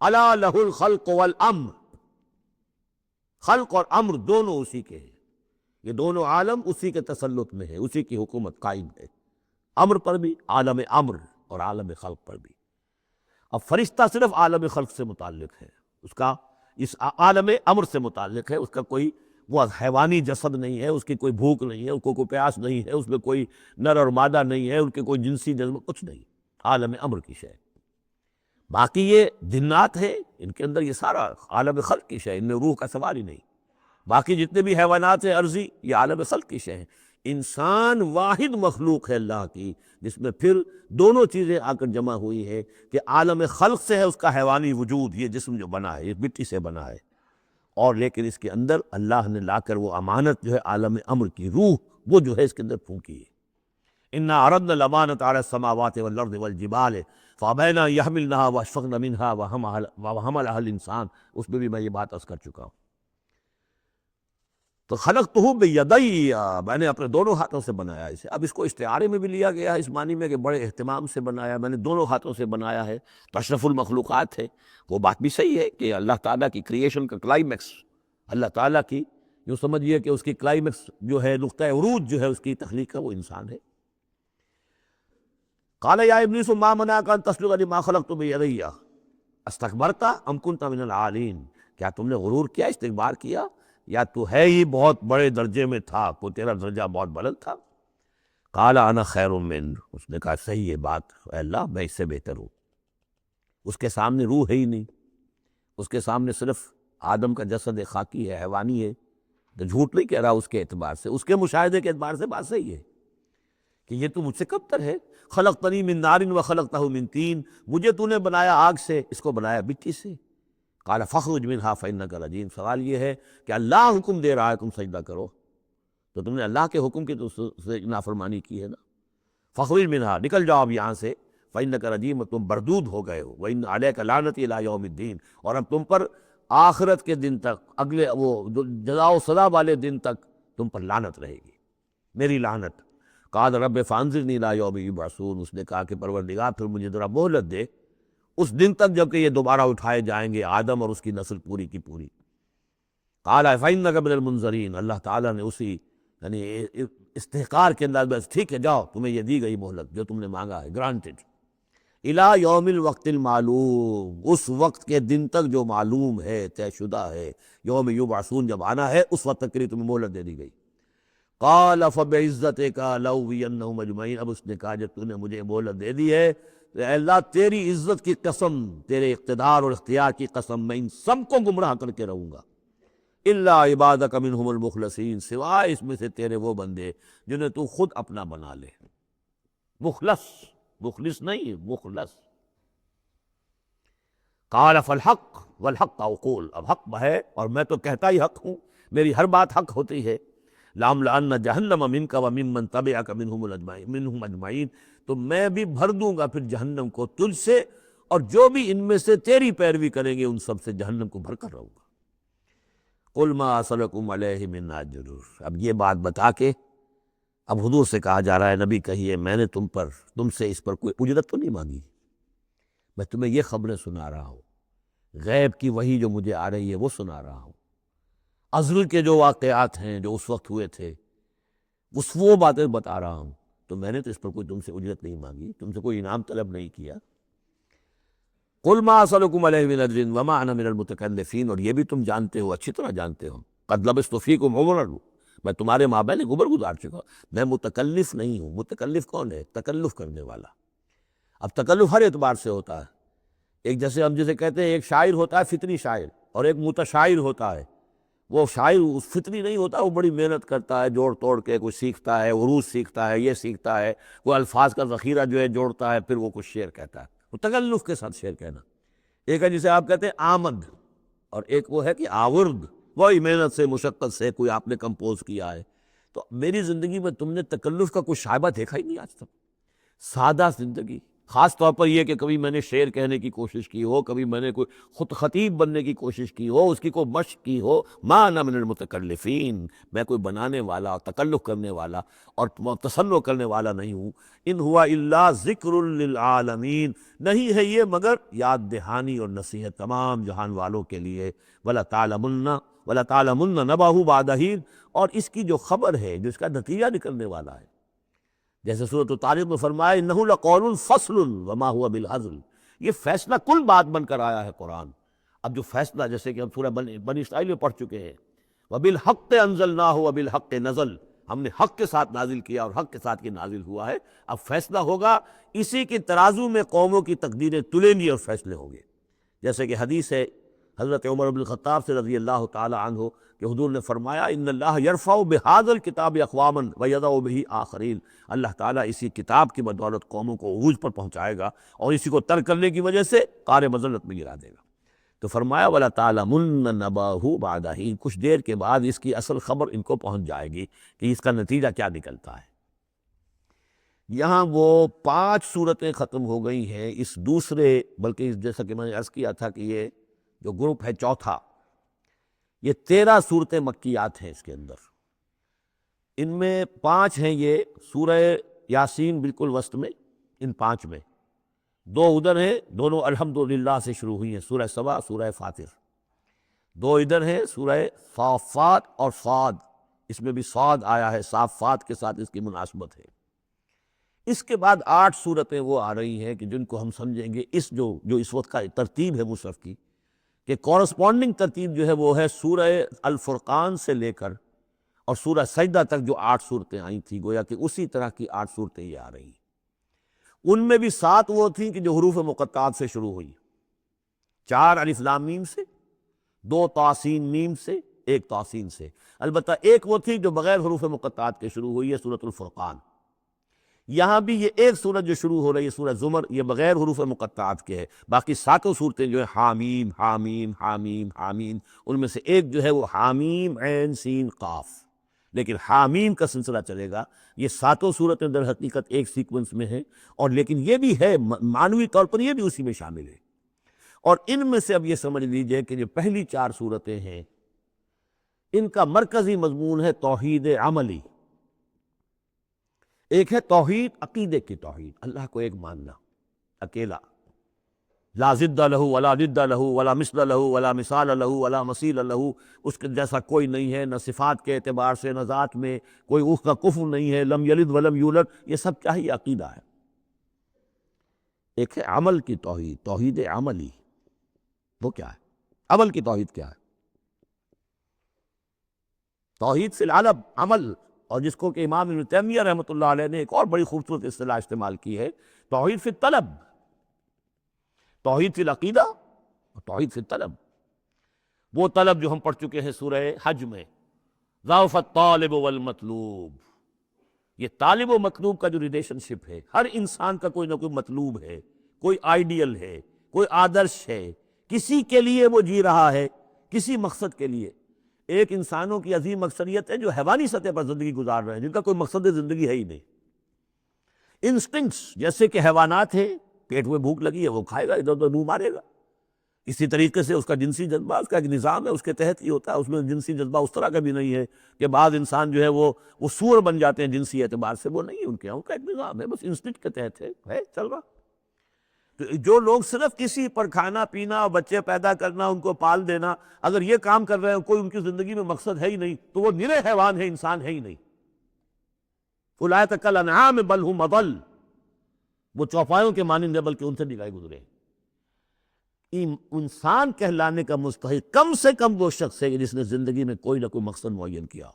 الا لہ الخلق والامر، خلق اور امر دونوں اسی کے ہیں، یہ دونوں عالم اسی کے تسلط میں ہے، اسی کی حکومت قائم ہے، امر پر بھی، عالم امر اور عالم خلق پر بھی۔ اب فرشتہ صرف عالم خلق سے متعلق ہے، اس کا اس عالم امر سے متعلق ہے، اس کا کوئی وہ حیوانی جسد نہیں ہے، اس کی کوئی بھوک نہیں ہے، اس کو کوئی پیاس نہیں ہے، اس میں کوئی نر اور مادہ نہیں ہے، ان کے کوئی جنسی جذبہ کچھ نہیں، عالم امر کی شے۔ باقی یہ جنات ہیں، ان کے اندر یہ سارا عالم خلق کی شے، ان میں روح کا سوال ہی نہیں۔ باقی جتنے بھی حیوانات ہیں عرضی، یہ عالم خلق کی شے ہیں۔ انسان واحد مخلوق ہے اللہ کی جس میں پھر دونوں چیزیں آ کر جمع ہوئی ہے کہ عالم خلق سے ہے اس کا حیوانی وجود، یہ جسم جو بنا ہے، یہ مٹی سے بنا ہے، اور لیکن اس کے اندر اللہ نے لا کر وہ امانت جو ہے عالم امر کی روح، وہ جو ہے اس کے اندر پھونکی ہے۔ انا عرضنا الامانة على السماوات والارض والجبال فابین ان یحملنها واشفقن منها وحملها الانسان، اس میں بھی میں یہ بات عرض کر چکا ہوں۔ تو خلقتہ بیدی، میں نے اپنے دونوں ہاتھوں سے بنایا اسے۔ اب اس کو استعارے میں بھی لیا گیا ہے اس معنی میں کہ بڑے اہتمام سے بنایا، میں نے دونوں ہاتھوں سے بنایا ہے، تو اشرف المخلوقات ہے۔ وہ بات بھی صحیح ہے کہ اللہ تعالیٰ کی کریشن کا کلائمیکس، اللہ تعالیٰ کی یوں سمجھیے کہ اس کی کلائمیکس جو ہے، نقطہ عروج جو ہے اس کی تخلیق کا، وہ انسان ہے۔ قال یا ابلیس ما منعک ان تسجد لما خلقت بیدی استکبرت ام کنت من العالین، کیا تم نے غرور کیا، استکبار کیا، یا تو ہے ہی بہت بڑے درجے میں تھا، کو تیرا درجہ بہت بلند تھا؟ قال انا خیر من، اس نے کہا صحیح ہے بات، اے اللہ میں اس سے بہتر ہوں۔ اس کے سامنے روح ہے ہی نہیں، اس کے سامنے صرف آدم کا جسد خاکی ہے، حیوانی ہے، تو جھوٹ نہیں کہہ رہا اس کے اعتبار سے، اس کے مشاہدے کے اعتبار سے بات صحیح ہے کہ یہ تو مجھ سے کم تر ہے۔ خلقتنی من نار وخلقتہ من طین، مجھے تو نے بنایا آگ سے، اس کو بنایا مٹی سے۔ قال فاخرج منہا فانک رجیم، سوال یہ ہے کہ اللہ حکم دے رہا ہے تم سجدہ کرو، تو تم نے اللہ کے حکم کی تو سے نافرمانی کی ہے نا۔ فاخرج منہا، نکل جاؤ اب یہاں سے، فانک رجیم، تم بردود ہو گئے ہو، وان علیک لعنتی الی یوم الدین، اور اب تم پر آخرت کے دن تک، اگلے وہ جزا و سزا والے دن تک تم پر لعنت رہے گی، میری لعنت۔ قال رب فانظرنی الی یوم یبعثون، اس نے کہا کہ پروردگار پھر مجھے ذرا مہلت دے اس دن تک جب کہ یہ دوبارہ اٹھائے جائیں گے، آدم اور اس کی نسل پوری کی پوری۔ قال فإنک من المنظرین، اللہ تعالیٰ نے اسی یعنی استحقار کے انداز بس ٹھیک ہے جاؤ، تمہیں یہ دی گئی مہلت جو تم نے مانگا ہے، گرانٹڈ۔ الی یوم الوقت المعلوم، اس وقت کے دن تک جو معلوم ہے، طے شدہ ہے، یوم یبعثون جب آنا ہے اس وقت تک کے لیے تمہیں مہلت دے دی گئی۔ قال فبعزتک لأغوینہم اجمعین، اب اس نے کہا جب تو نے مجھے مہلت دے دی ہے، اے اللہ تیری عزت کی قسم، تیرے اقتدار اور اختیار کی قسم، میں ان سب کو گمراہ کر کے رہوں گا، الا عبادک منہم المخلصین، سوائے اس میں سے تیرے وہ بندے جنہیں تو خود اپنا بنا لے، مخلص، مخلص نہیں، مخلص۔ قال فالحق والحق اقول، اب حق ہے اور میں تو کہتا ہی حق ہوں، میری ہر بات حق ہوتی ہے۔ لَأَمْلَأَنَّ جَهَنَّمَ مِنْكَ وَمِمَّنْ تَبِعَكَ مِنْهُمْ أَجْمَعِينَ، تو میں بھی بھر دوں گا پھر جہنم کو تجھ سے، اور جو بھی ان میں سے تیری پیروی کریں گے ان سب سے جہنم کو بھر کر رہوں گا۔ قُلْ مَا أَسْأَلُكُمْ عَلَيْهِ مِنْ أَجْرٍ، اب یہ بات بتا کے اب حضور سے کہا جا رہا ہے نبی کہیے میں نے تم سے اس پر کوئی اجرت تو نہیں مانگی، میں تمہیں یہ خبریں سنا رہا ہوں، غیب کی وحی جو مجھے آ رہی ہے وہ سنا رہا ہوں، ازل کے جو واقعات ہیں جو اس وقت ہوئے تھے وہ باتیں بتا رہا ہوں، تو میں نے تو اس پر کوئی تم سے اجرت نہیں مانگی، تم سے کوئی انعام طلب نہیں کیا۔ قُلْ مَا أَسْأَلُكُمْ عَلَيْهِ مِنْ أَجْرٍ وَمَا أَنَا مِنَ الْمُتَكَلِّفِينَ، اور یہ بھی تم جانتے ہو، اچھی طرح جانتے ہو، قَدْ لَبِثْتُ فِيكُمْ عُمُرًا، میں تمہارے مابین ایک عمر گزار چکا ہوں، میں متکلف نہیں ہوں۔ متکلف کون ہے؟ تکلف کرنے والا۔ اب تکلف ہر اعتبار سے ہوتا ہے، ایک جیسے ہم جسے کہتے ہیں ایک شاعر ہوتا ہے فطری شاعر، اور ایک متشاعر ہوتا ہے، وہ شاعر فطری نہیں ہوتا، وہ بڑی محنت کرتا ہے، جوڑ توڑ کے کچھ سیکھتا ہے، عروض سیکھتا ہے، یہ سیکھتا ہے، وہ الفاظ کا ذخیرہ جو ہے جوڑتا ہے، پھر وہ کچھ شعر کہتا ہے، وہ تکلف کے ساتھ شعر کہنا۔ ایک ہے جسے آپ کہتے ہیں آمد، اور ایک وہ ہے کہ آورد، وہی محنت سے مشقت سے کوئی آپ نے کمپوز کیا ہے۔ تو میری زندگی میں تم نے تکلف کا کوئی شائبہ دیکھا ہی نہیں آج تک، سادہ زندگی، خاص طور پر یہ کہ کبھی میں نے شعر کہنے کی کوشش کی ہو، کبھی میں نے کوئی خود خطیب بننے کی کوشش کی ہو، اس کی کوئی مشق کی ہو، ما انا من المتکلفین، میں کوئی بنانے والا اور تکلف کرنے والا اور تصنع کرنے والا نہیں ہوں۔ ان ہوا الا ذکر للعالمین، نہیں ہے یہ مگر یاد دہانی اور نصیحت تمام جہان والوں کے لیے۔ وَلَتَعْلَمُنَّ نَبَأَهُ بَعْدَ حِینٍ، اور اس کی جو خبر ہے، جو اس کا نتیجہ نکلنے والا ہے، جیسے سورۃ الطارق میں فرمایا انہ لقول فصل وما هو بالهزل، یہ فیصلہ کل بات بن کر آیا ہے قرآن۔ اب جو فیصلہ، جیسے کہ ہم سورہ بنی اسرائیل میں پڑھ چکے ہیں، وبالحق انزلناہ وبالحق نزل، ہم نے حق کے ساتھ نازل کیا اور حق کے ساتھ یہ نازل ہوا ہے۔ اب فیصلہ ہوگا، اسی کی ترازو میں قوموں کی تقدیریں تلیں گی اور فیصلے ہوں گے، جیسے کہ حدیث ہے حضرت عمر بن الخطاب سے رضی اللہ تعالی عنہ کہ حضور نے فرمایا ان اللہ یرفع بہذا الکتاب اقواما ویضع بہ آخرین، اللہ تعالیٰ اسی کتاب کی بدولت قوموں کو عروج پر پہنچائے گا اور اسی کو ترک کرنے کی وجہ سے قعر مذلت میں گرا دے گا۔ تو فرمایا وَلَتَعْلَمُنَّ نَبَأَهُ بَعْدَ حِینٍ، کچھ دیر کے بعد اس کی اصل خبر ان کو پہنچ جائے گی کہ اس کا نتیجہ کیا نکلتا ہے۔ یہاں وہ 5 صورتیں ختم ہو گئی ہیں اس دوسرے، بلکہ جیسا کہ میں نے عرض کیا تھا کہ یہ جو گروپ ہے چوتھا، یہ 13 صورتیں مکیات ہیں اس کے اندر، ان میں 5 ہیں یہ سورہ یاسین بالکل وسط میں، ان 5 میں 2 ادھر ہیں، دونوں الحمدللہ سے شروع ہوئی ہیں، سورہ سبا، سورہ فاطر، 2 ادھر ہیں سورہ صافات اور صاد، اس میں بھی صاد آیا ہے، صافات کے ساتھ اس کی مناسبت ہے۔ اس کے بعد 8 صورتیں وہ آ رہی ہیں کہ جن کو ہم سمجھیں گے اس جو اس وقت کا ترتیب ہے مصحف کی، کہ کورسپونڈنگ ترتیب جو ہے وہ ہے سورہ الفرقان سے لے کر اور سورہ سجدہ تک جو 8 صورتیں آئی تھیں، گویا کہ اسی طرح کی 8 صورتیں یہ آ رہی ہیں۔ ان میں بھی 7 وہ تھیں کہ جو حروف مقطعات سے شروع ہوئی، 4 الف لام میم سے، 2 طاسین میم سے، 1 طاسین سے، البتہ ایک وہ تھی جو بغیر حروف مقطعات کے شروع ہوئی ہے، سورۃ الفرقان۔ یہاں بھی یہ ایک سورت جو شروع ہو رہی ہے سورہ زمر، یہ بغیر حروف مقطعات کے ہے، باقی 7 صورتیں جو ہیں حامیم حامیم حامیم حامیم، ان میں سے ایک جو ہے وہ حامیم عین سین قاف، لیکن حامیم کا سلسلہ چلے گا۔ یہ 7 صورتیں در حقیقت ایک سیکوینس میں ہیں، اور لیکن یہ بھی ہے معنوی طور پر یہ بھی اسی میں شامل ہے۔ اور ان میں سے اب یہ سمجھ لیجئے کہ جو پہلی 4 صورتیں ہیں ان کا مرکزی مضمون ہے توحید عملی۔ ایک ہے توحید عقیدے کی توحید، اللہ کو ایک ماننا اکیلا، لا ضد لہ ولا ضد لہ ولا مثل لہ ولا مثال لہ ولا مثیل لہ، اس کے جیسا کوئی نہیں ہے، نہ صفات کے اعتبار سے نہ ذات میں، کوئی اس کا کفو نہیں ہے، لم یلد ولم یولد، یہ سب کیا ہے؟ یہ عقیدہ ہے۔ ایک ہے عمل کی توحید، توحید عملی، وہ کیا ہے؟ عمل کی توحید کیا ہے؟ توحید سے العلم عمل، اور جس کو کہ امام ابن تیمیہ رحمۃ اللہ علیہ نے ایک اور بڑی خوبصورت اصطلاح استعمال کی ہے، توحید فی الطلب، توحید فی العقیدہ اور توحید فی الطلب۔ وہ طلب جو ہم پڑھ چکے ہیں سورہ حج میں، ضعف الطالب والمطلوب، یہ طالب و مطلوب کا جو ریلیشن شپ ہے، ہر انسان کا کوئی نہ کوئی مطلوب ہے، کوئی آئیڈیل ہے، کوئی آدرش ہے، کسی کے لیے وہ جی رہا ہے، کسی مقصد کے لیے۔ ایک انسانوں کی عظیم اکثریت ہے جو حیوانی سطح پر زندگی گزار رہے ہیں، جن کا کوئی مقصد زندگی ہے ہی نہیں۔ انسٹنکٹس، جیسے کہ حیوانات ہیں، پیٹ میں بھوک لگی ہے وہ کھائے گا، ادھر ادھر منہ مارے گا۔ اسی طریقے سے اس کا جنسی جذبہ، اس کا ایک نظام ہے، اس کے تحت ہی ہوتا ہے۔ اس میں جنسی جذبہ اس طرح کا بھی نہیں ہے کہ بعض انسان جو ہے وہ سور بن جاتے ہیں جنسی اعتبار سے، وہ نہیں، ان کے یہاں ان کا ایک نظام ہے، بس انسٹنکٹ کے تحت ہے چل رہا۔ تو جو لوگ صرف کسی پر کھانا پینا اور بچے پیدا کرنا، ان کو پال دینا، اگر یہ کام کر رہے ہیں، کوئی ان کی زندگی میں مقصد ہے ہی نہیں، تو وہ نرے حیوان ہے، انسان ہے ہی نہیں۔ اولئک کالانعام بل ھم اضل، وہ چوپایوں کے مانند ہے بلکہ ان سے نگاہ گزرے۔ انسان کہلانے کا مستحق کم سے کم وہ شخص ہے جس نے زندگی میں کوئی نہ کوئی مقصد معین کیا ہو۔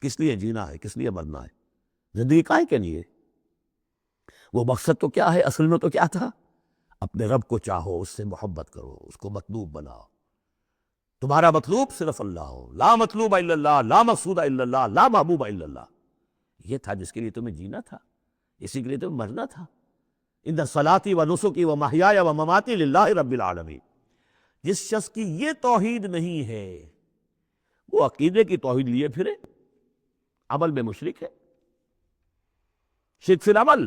کس لیے جینا ہے، کس لیے مرنا ہے، زندگی کائے کے لیے؟ وہ مقصد تو کیا ہے؟ اصل میں تو کیا تھا؟ اپنے رب کو چاہو، اس سے محبت کرو، اس کو مطلوب بناؤ، تمہارا مطلوب صرف اللہ ہو، لا مطلوب الا اللہ، لا مقصود الا اللہ، لا محبوب الا اللہ۔ یہ تھا جس کے لیے تمہیں جینا تھا، اسی کے لیے تمہیں مرنا تھا۔ ان صلاتی و نسکی و محیای و مماتی للہ رب العالمین۔ جس شخص کی یہ توحید نہیں ہے وہ عقیدے کی توحید لیے پھرے، عمل میں مشرک ہے، شرک فی العمل،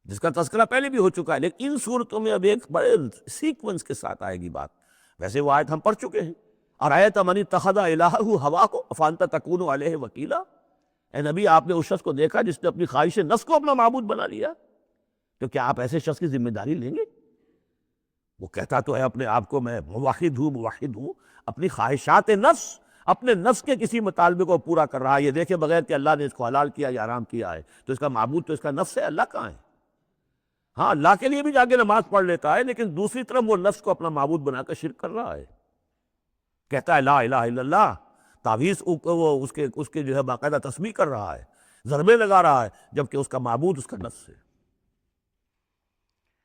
جس کا تذکرہ پہلے بھی ہو چکا ہے، لیکن ان صورتوں میں اب ایک بڑے سیکوینس کے ساتھ آئے گی بات۔ ویسے وہ آیت ہم پڑھ چکے ہیں، ارأیت من اتخذ الہہ ہواہ افانت تکون علیہ وکیلا، اے نبی آپ نے اس شخص کو دیکھا جس نے اپنی خواہش نفس کو اپنا معبود بنا لیا، تو کیا آپ ایسے شخص کی ذمہ داری لیں گے؟ وہ کہتا تو ہے اپنے آپ کو میں موحد ہوں، اپنی خواہشات نفس، اپنے نفس کے کسی مطالبے کو پورا کر رہا ہے۔ یہ دیکھے بغیر کہ اللہ نے اس کو حلال کیا یا حرام کیا ہے، تو اس کا معبود تو اس کا نفس ہے، اللہ کہاں ہے؟ ہاں اللہ کے لیے بھی جا کے نماز پڑھ لیتا ہے، لیکن دوسری طرف وہ نفس کو اپنا معبود بنا کر شرک کر رہا ہے۔ کہتا ہے لا الہ الا اللہ، تعویذ وہ اس کے جو ہے باقاعدہ تسبیح کر رہا ہے، ضربے لگا رہا ہے، جبکہ اس کا معبود اس کا نفس ہے۔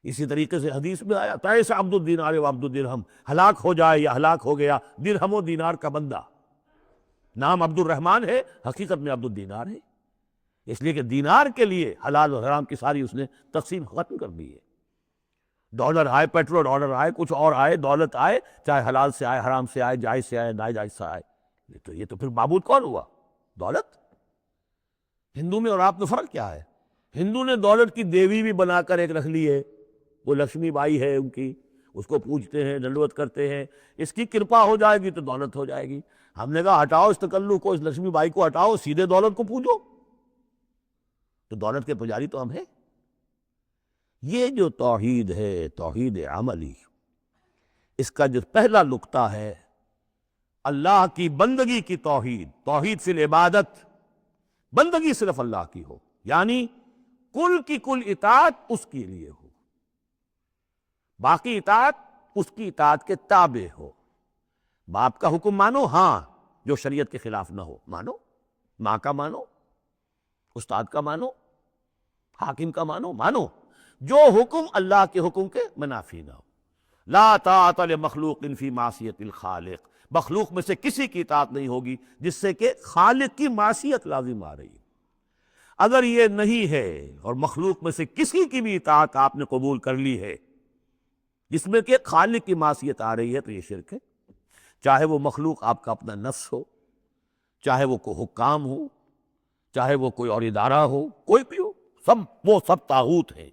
اسی طریقے سے حدیث میں آیا تعیس عبد الدینار و عبد الدرہم، ہلاک ہو جائے یا ہلاک ہو گیا درہم و دینار کا بندہ۔ نام عبد الرحمن ہے، حقیقت میں عبد الدینار ہے، اس لیے کہ دینار کے لیے حلال و حرام کی ساری اس نے تقسیم ختم کر دی ہے۔ ڈالر آئے، پیٹرول ڈالر آئے، کچھ اور آئے، دولت آئے، چاہے حلال سے آئے، حرام سے آئے، جائز سے آئے، ناجائز سے آئے، یہ تو پھر معبود کون ہوا؟ دولت۔ ہندو میں اور آپ میں فرق کیا ہے؟ ہندو نے دولت کی دیوی بھی بنا کر ایک رکھ لی ہے، وہ لکشمی بائی ہے ان کی، اس کو پوجتے ہیں، دنڈوت کرتے ہیں، اس کی کرپا ہو جائے گی تو دولت ہو جائے گی۔ ہم نے کہا ہٹاؤ اس تکلف کو، اس لکشمی بائی کو ہٹاؤ، سیدھے دولت کو پوجو، تو دولت کے پجاری تو ہم ہیں۔ یہ جو توحید ہے، توحید عملی، اس کا جو پہلا نقطہ ہے اللہ کی بندگی کی توحید، توحید فی العبادت، بندگی صرف اللہ کی ہو، یعنی کل کی کل اطاعت اس کے لیے ہو، باقی اطاعت اس کی اطاعت کے تابع ہو۔ باپ کا حکم مانو، ہاں، جو شریعت کے خلاف نہ ہو مانو، ماں کا مانو، استاد کا مانو، حاکم کا مانو، مانو، جو حکم اللہ کے حکم کے منافی نہ ہو۔ لا طاعت لمخلوق فی معصیت الخالق، مخلوق میں سے کسی کی اطاعت نہیں ہوگی جس سے کہ خالق کی معصیت لازم آ رہی ہے۔ اگر یہ نہیں ہے اور مخلوق میں سے کسی کی بھی اطاعت آپ نے قبول کر لی ہے جس میں کہ خالق کی معصیت آ رہی ہے تو یہ شرک ہے، چاہے وہ مخلوق آپ کا اپنا نفس ہو، چاہے وہ کوئی حکام ہو، چاہے وہ کوئی اور ادارہ ہو، کوئی بھی ہو، وہ سب طاغوت ہیں۔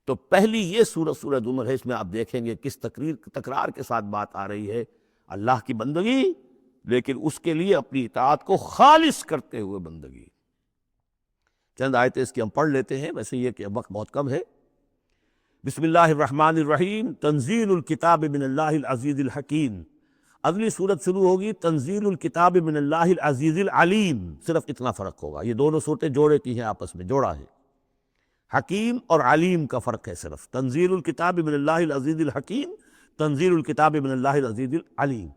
تو پہلی یہ سورہ زمر ہے، اس میں آپ دیکھیں گے کس تکرار کے ساتھ بات آ رہی ہے، اللہ کی بندگی، لیکن اس کے لیے اپنی اطاعت کو خالص کرتے ہوئے بندگی۔ چند آیتیں اس کی ہم پڑھ لیتے ہیں، ویسے یہ کہ وقت بہت کم ہے۔ بسم اللہ الرحمن الرحیم، تنزیل الکتاب من اللہ العزیز الحکیم۔ اگلی صورت شروع ہوگی تنزیل الکتاب من اللہ العزیز العلیم، صرف اتنا فرق ہوگا، یہ دونوں صورتیں جوڑے کی ہیں، آپس میں جوڑا ہے، حکیم اور علیم کا فرق ہے صرف۔ تنزیل الکتاب من اللہ العزیز الحکیم، تنزیل الکتاب من اللہ العزیز العلیم۔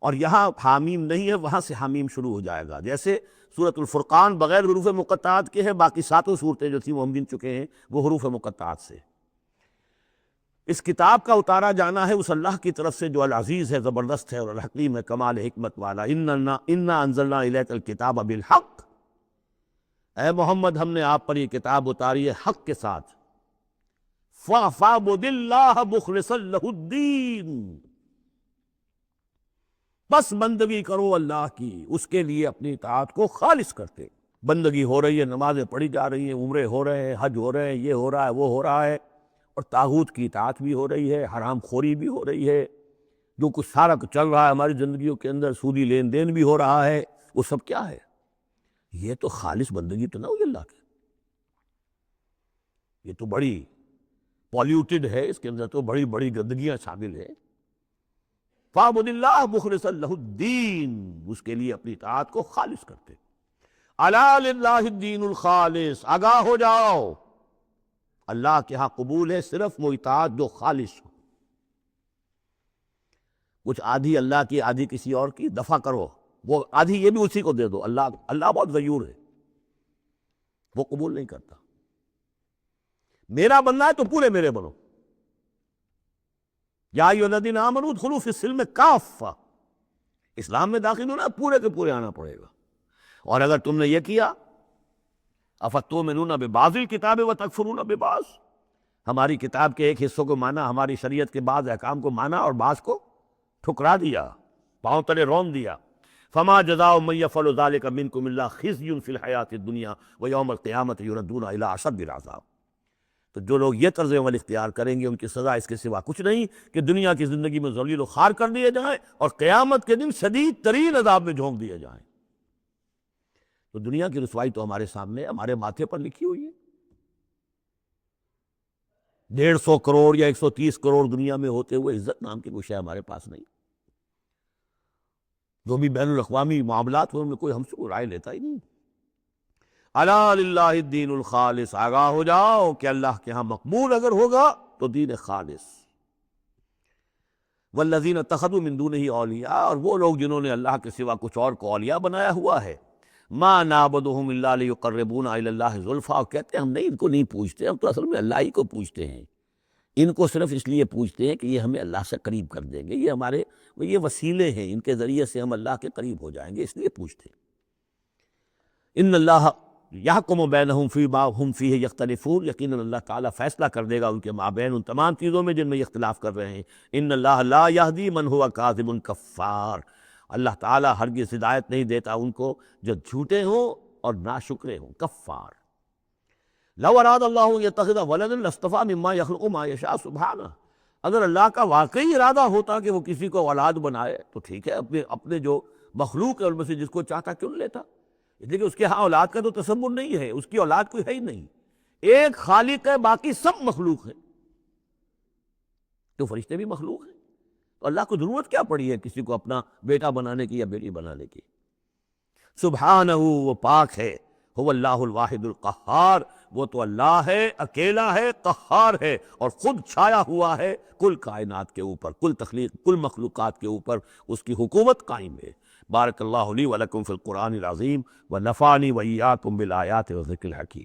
اور یہاں حامیم نہیں ہے، وہاں سے حامیم شروع ہو جائے گا، جیسے سورۃ الفرقان بغیر حروف مقطعات کے ہے، باقی ساتوں صورتیں جو تھیں وہ ہم گن چکے ہیں وہ حروف مقطعات سے۔ اس کتاب کا اتارا جانا ہے اس اللہ کی طرف سے جو العزیز ہے، زبردست ہے، اور الحکیم ہے، کمال حکمت والا۔ انا انزلنا الیک الکتاب بالحق، اے محمد ہم نے آپ پر یہ کتاب اتاری ہے حق کے ساتھ۔ فَاعْبُدِ اللَّهَ مُخْلِصًا لَهُ الدِّينَ، بس بندگی کرو اللہ کی، اس کے لیے اپنی اطاعت کو خالص کرتے۔ بندگی ہو رہی ہے، نمازیں پڑھی جا رہی ہیں، عمرے ہو رہے ہیں، حج ہو رہے ہیں، یہ ہو رہا ہے، وہ ہو رہا ہے، اور طاغوت کی اطاعت بھی ہو رہی ہے، حرام خوری بھی ہو رہی ہے، جو کچھ سارا کچھ چل رہا ہے ہماری زندگیوں کے اندر، سودی لین دین بھی ہو رہا ہے، وہ سب کیا ہے؟ یہ تو خالص بندگی تو نہ ہوئی اللہ کی، یہ تو بڑی پالیوٹڈ ہے، اس کے اندر تو بڑی بڑی گندگیاں شامل ہیں۔ فَاعْبُدِ اللَّهَ مُخْلِصًا لَهُ الدِّينَ، اس کے لیے اپنی اطاعت کو خالص کرتے۔ أَلَا لِلَّهِ الدِّينُ الْخَالِصُ، آگاہ ہو جاؤ، اللہ کے ہاں قبول ہے صرف وہ اطاعت جو خالص ہو، کچھ آدھی اللہ کی آدھی کسی اور کی، دفع کرو، وہ آدھی یہ بھی اسی کو دے دو، اللہ بہت غیور ہے، وہ قبول نہیں کرتا۔ میرا بننا ہے تو پورے میرے بنو، یا ایھا الذین آمنوا ادخلوا فی السلم کافہ، اسلام میں داخل ہونا پورے کے پورے آنا پڑے گا۔ اور اگر تم نے یہ کیا، افتؤمنون ببعض الکتاب وتکفرون ببعض، ہماری کتاب کے ایک حصوں کو مانا، ہماری شریعت کے بعض احکام کو مانا اور بعض کو ٹھکرا دیا، پاؤں تلے رون دیا۔ فما جزاء من یفعل ذلک منکم الا خزی فی الحیاۃ الدنیا ویوم القیامۃ یردون الی اشد العذاب۔ تو جو لوگ یہ طرز عمل اختیار کریں گے ان کی سزا اس کے سوا کچھ نہیں کہ دنیا کی زندگی میں ذلیل و خوار کر دیے جائیں اور قیامت کے دن شدید ترین عذاب میں جھونک دیے جائیں۔ تو دنیا کی رسوائی تو ہمارے سامنے، ہمارے ماتھے پر لکھی ہوئی ہے۔ 150 کروڑ یا 130 کروڑ دنیا میں ہوتے ہوئے عزت نام کی کوئی شے ہمارے پاس نہیں۔ جو بھی بین الاقوامی معاملات ہوئے ان میں کوئی ہم سے کوئی رائے لیتا ہی نہیں۔ الا للہ الدین الخالص، آگاہ ہو جاؤ کہ اللہ کے ہاں مقبول اگر ہوگا تو دین خالص۔ والذین اتخذوا من دونہ اولیاء، اور وہ لوگ جنہوں نے اللہ کے سوا کچھ اور کو اولیاء بنایا ہوا ہے، ما نعبدہم الا لیقربونا الی اللہ زلفیٰ، اور کہتے ہیں ہم ان کو نہیں پوچھتے، ہم تو اصل میں اللہ ہی کو پوچھتے ہیں، ان کو صرف اس لیے پوچھتے ہیں کہ یہ ہمیں اللہ سے قریب کر دیں گے، یہ وسیلے ہیں، ان کے ذریعے سے ہم اللہ کے قریب ہو جائیں گے، اس لیے پوچھتے ہیں۔ ان اللہ یحکم بینہم فیما ہم فیہ یختلفون، یقیناً اللہ تعالیٰ فیصلہ کر دے گا ان کے مابین ان تمام چیزوں میں جن میں یہ اختلاف کر رہے ہیں۔ ان اللہ لا یہدی من ہوا کاذب کفار، اللہ تعالیٰ ہرگز ہدایت نہیں دیتا ان کو جو جھوٹے ہوں اور ناشکرے ہوں، کفار۔ لو اراد اللہ ان یتخذ ولدا لاصطفیٰ مما یخلق ما یشاء، سبحانہ، اگر اللہ کا واقعی ارادہ ہوتا کہ وہ کسی کو اولاد بنائے تو ٹھیک ہے، اپنے جو مخلوق ہے ان میں سے جس کو چاہتا چن لیتا، لیکن اس کے ہاں اولاد کا تو تصور نہیں ہے، اس کی اولاد کوئی ہے ہی نہیں، ایک خالق ہے، باقی سب مخلوق ہیں، تو فرشتے بھی مخلوق ہیں، تو اللہ کو ضرورت کیا پڑی ہے کسی کو اپنا بیٹا بنانے کی یا بیٹی بنانے کی؟ سبحانہ، وہ پاک ہے، هو اللہ الواحد القہار، وہ تو اللہ ہے، اکیلا ہے، قہار ہے، اور خود چھایا ہوا ہے کل کائنات کے اوپر، کل تخلیق، کل مخلوقات کے اوپر اس کی حکومت قائم ہے۔ بارک اللہ لی ولکم فی القرآن العظیم ونفعنی وإیاکم بالآیات والذکر الحکیم۔